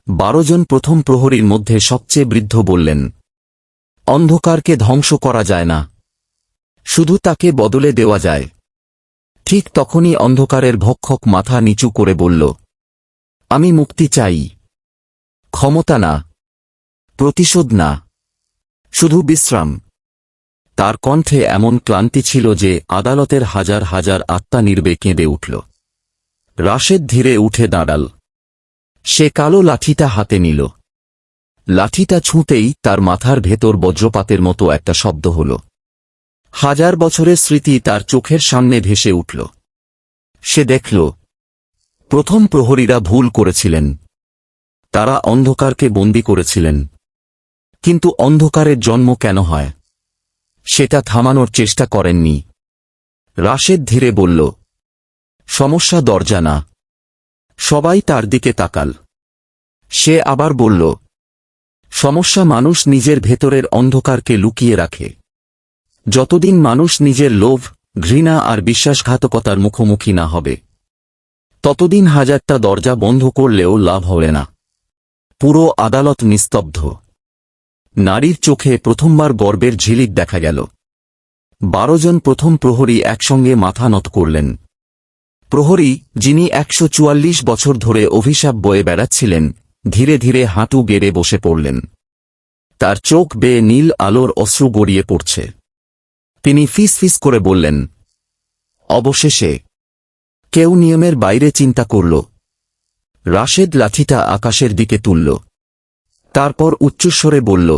Speaker 1: 12 জন প্রথম প্রহরীর মধ্যে সবচেয়ে বৃদ্ধ বললেন, অন্ধকারকে ধ্বংস করা যায় না, শুধু তাকে বদলে দেওয়া যায়। ঠিক তখনই অন্ধকারের ভক্ষক মাথা নিচু করে বলল, আমি মুক্তি চাই, ক্ষমতা না, প্রতিশোধ না, শুধু বিশ্রাম। তার কণ্ঠে এমন ক্লান্তি ছিল যে আদালতের হাজার হাজার আত্মা নির্বে কেঁদে উঠল। রাশেদ ধীরে উঠে দাঁড়াল। সে কালো লাঠিটা হাতে নিল। লাঠিটা ছুঁতেই তার মাথার ভেতর বজ্রপাতের মতো একটা শব্দ হল। হাজার বছরের স্মৃতি তার চোখের সামনে ভেসে উঠল। সে দেখল, প্রথম প্রহরীরা ভুল করেছিলেন। তারা অন্ধকারকে বন্দী করেছিলেন। কিন্তু অন্ধকারের জন্ম কেন হয়, সেটা থামানোর চেষ্টা করেননি। রাশেদ ধীরে বলল, সমস্যা দরজা না। সবাই তার দিকে তাকাল। সে আবার বলল, সমস্যা মানুষ নিজের ভেতরের অন্ধকারকে লুকিয়ে রাখে। যতদিন মানুষ নিজের লোভ, ঘৃণা আর বিশ্বাসঘাতকতার মুখোমুখি না হবে, ততদিন হাজারটা দরজা বন্ধ করলেও লাভ হবে না। পুরো আদালত নিস্তব্ধ। নারীর চোখে প্রথমবার গর্বের ঝিলিক দেখা গেল। 12 জন প্রথম প্রহরী একসঙ্গে মাথা নত করলেন। প্রহরী, যিনি 144 বছর ধরে অভিশাপ বয়ে বেড়াচ্ছিলেন, ধীরে ধীরে হাঁটু গেড়ে বসে পড়লেন। তার চোখ বেয়ে নীল আলোর অশ্রু গড়িয়ে পড়ছে। তিনি ফিসফিস করে বললেন, অবশেষে কেউ নিয়মের বাইরে চিন্তা করল। রাশেদ লাঠিটা আকাশের দিকে তুলল। তারপর উচ্চস্বরে বলল,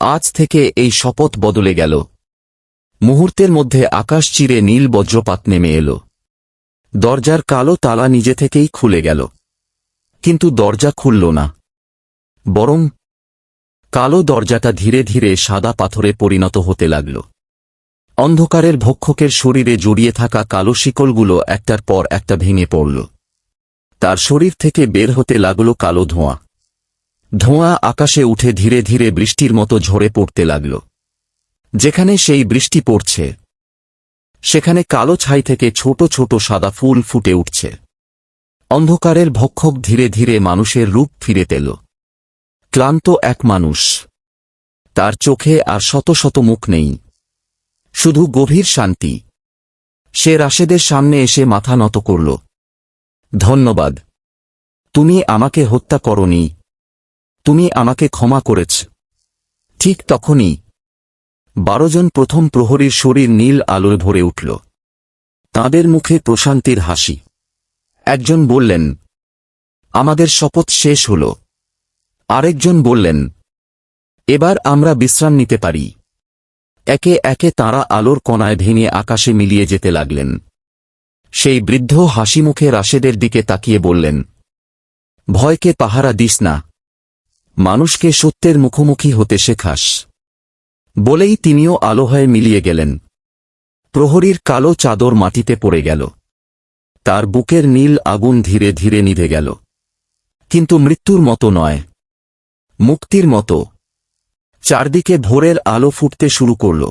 Speaker 1: আজ থেকে এই শপথ বদলে গেল। মুহূর্তের মধ্যে আকাশ চিরে নীল বজ্রপাত নেমে এল। দরজার কালো তালা নিজে থেকেই খুলে গেল। কিন্তু দরজা খুলল না, বরং কালো দরজাটা ধীরে ধীরে সাদা পাথরে পরিণত হতে লাগল। অন্ধকারের ভক্ষকের শরীরে জড়িয়ে থাকা কালো শিকলগুলো একটার পর একটা ভেঙে পড়ল। তার শরীর থেকে বের হতে লাগল কালো ধোঁয়া। ধোঁয়া আকাশে উঠে ধীরে ধীরে বৃষ্টির মতো ঝরে পড়তে লাগল। যেখানে সেই বৃষ্টি পড়ছে, সেখানে কালো ছাই থেকে ছোট ছোট সাদা ফুল ফুটে উঠছে। অন্ধকারের ভক্ষক ধীরে ধীরে মানুষের রূপ ফিরে পেল। ক্লান্ত এক মানুষ। তার চোখে আর শত শত মুখ নেই, শুধু গভীর শান্তি। সে রাশেদের সামনে এসে মাথা নত করল। ধন্যবাদ। তুমি আমাকে হত্যা করনি, তুমি আমাকে ক্ষমা করেছ। ঠিক তখনই 12 জন প্রথম প্রহরীর শরীর নীল আলোয় ভরে উঠল। তাঁদের মুখে প্রশান্তির হাসি। একজন বললেন, আমাদের শপথ শেষ হল। আরেকজন বললেন, এবার আমরা বিশ্রাম নিতে পারি। একে একে তাঁরা আলোর কণায় ভেঙে আকাশে মিলিয়ে যেতে লাগলেন। সেই বৃদ্ধ হাসিমুখে রাশেদের দিকে তাকিয়ে বললেন, ভয়কে পাহারা দিস না, মানুষকে সত্যের মুখোমুখি হতে শেখাস। বলেই তিনিও আলো হয়ে মিলিয়ে গেলেন। প্রহরীর কালো চাদর মাটিতে পড়ে গেল। তার বুকের নীল আগুন ধীরে ধীরে নিভে গেল। কিন্তু মৃত্যুর মতো নয়, মুক্তির মতো। চারদিকে ভোরের আলো ফুটতে শুরু করল।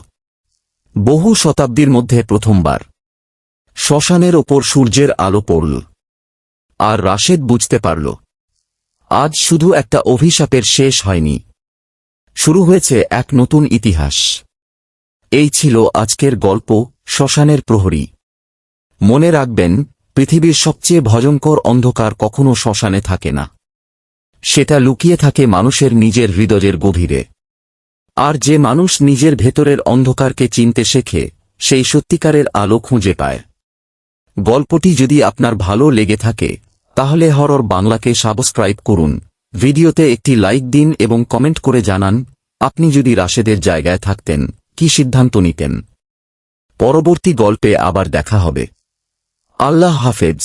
Speaker 1: বহু শতাব্দীর মধ্যে প্রথমবার শ্মশানের ওপর সূর্যের আলো পড়ল। আর রাশেদ বুঝতে পারল, আজ শুধু একটা অভিশাপের শেষ হয়নি, শুরু হয়েছে এক নতুন ইতিহাস। এই ছিল আজকের গল্প, শ্মশানের প্রহরী। মনে রাখবেন, পৃথিবীর সবচেয়ে ভয়ঙ্কর অন্ধকার কখনো শ্মশানে থাকে না। সেটা লুকিয়ে থাকে মানুষের নিজের হৃদয়ের গভীরে। আর যে মানুষ নিজের ভেতরের অন্ধকারকে চিনতে শেখে, সেই সত্যিকারের আলো খুঁজে পায়। গল্পটি যদি আপনার ভালো লেগে থাকে, তাহলে হরর বাংলাকে সাবস্ক্রাইব করুন, ভিডিওতে একটি লাইক দিন এবং কমেন্ট করে জানান, আপনি যদি রাশেদের জায়গায় থাকতেন, কি সিদ্ধান্ত নিতেন। পরবর্তী গল্পে আবার দেখা হবে। আল্লাহ হাফেজ।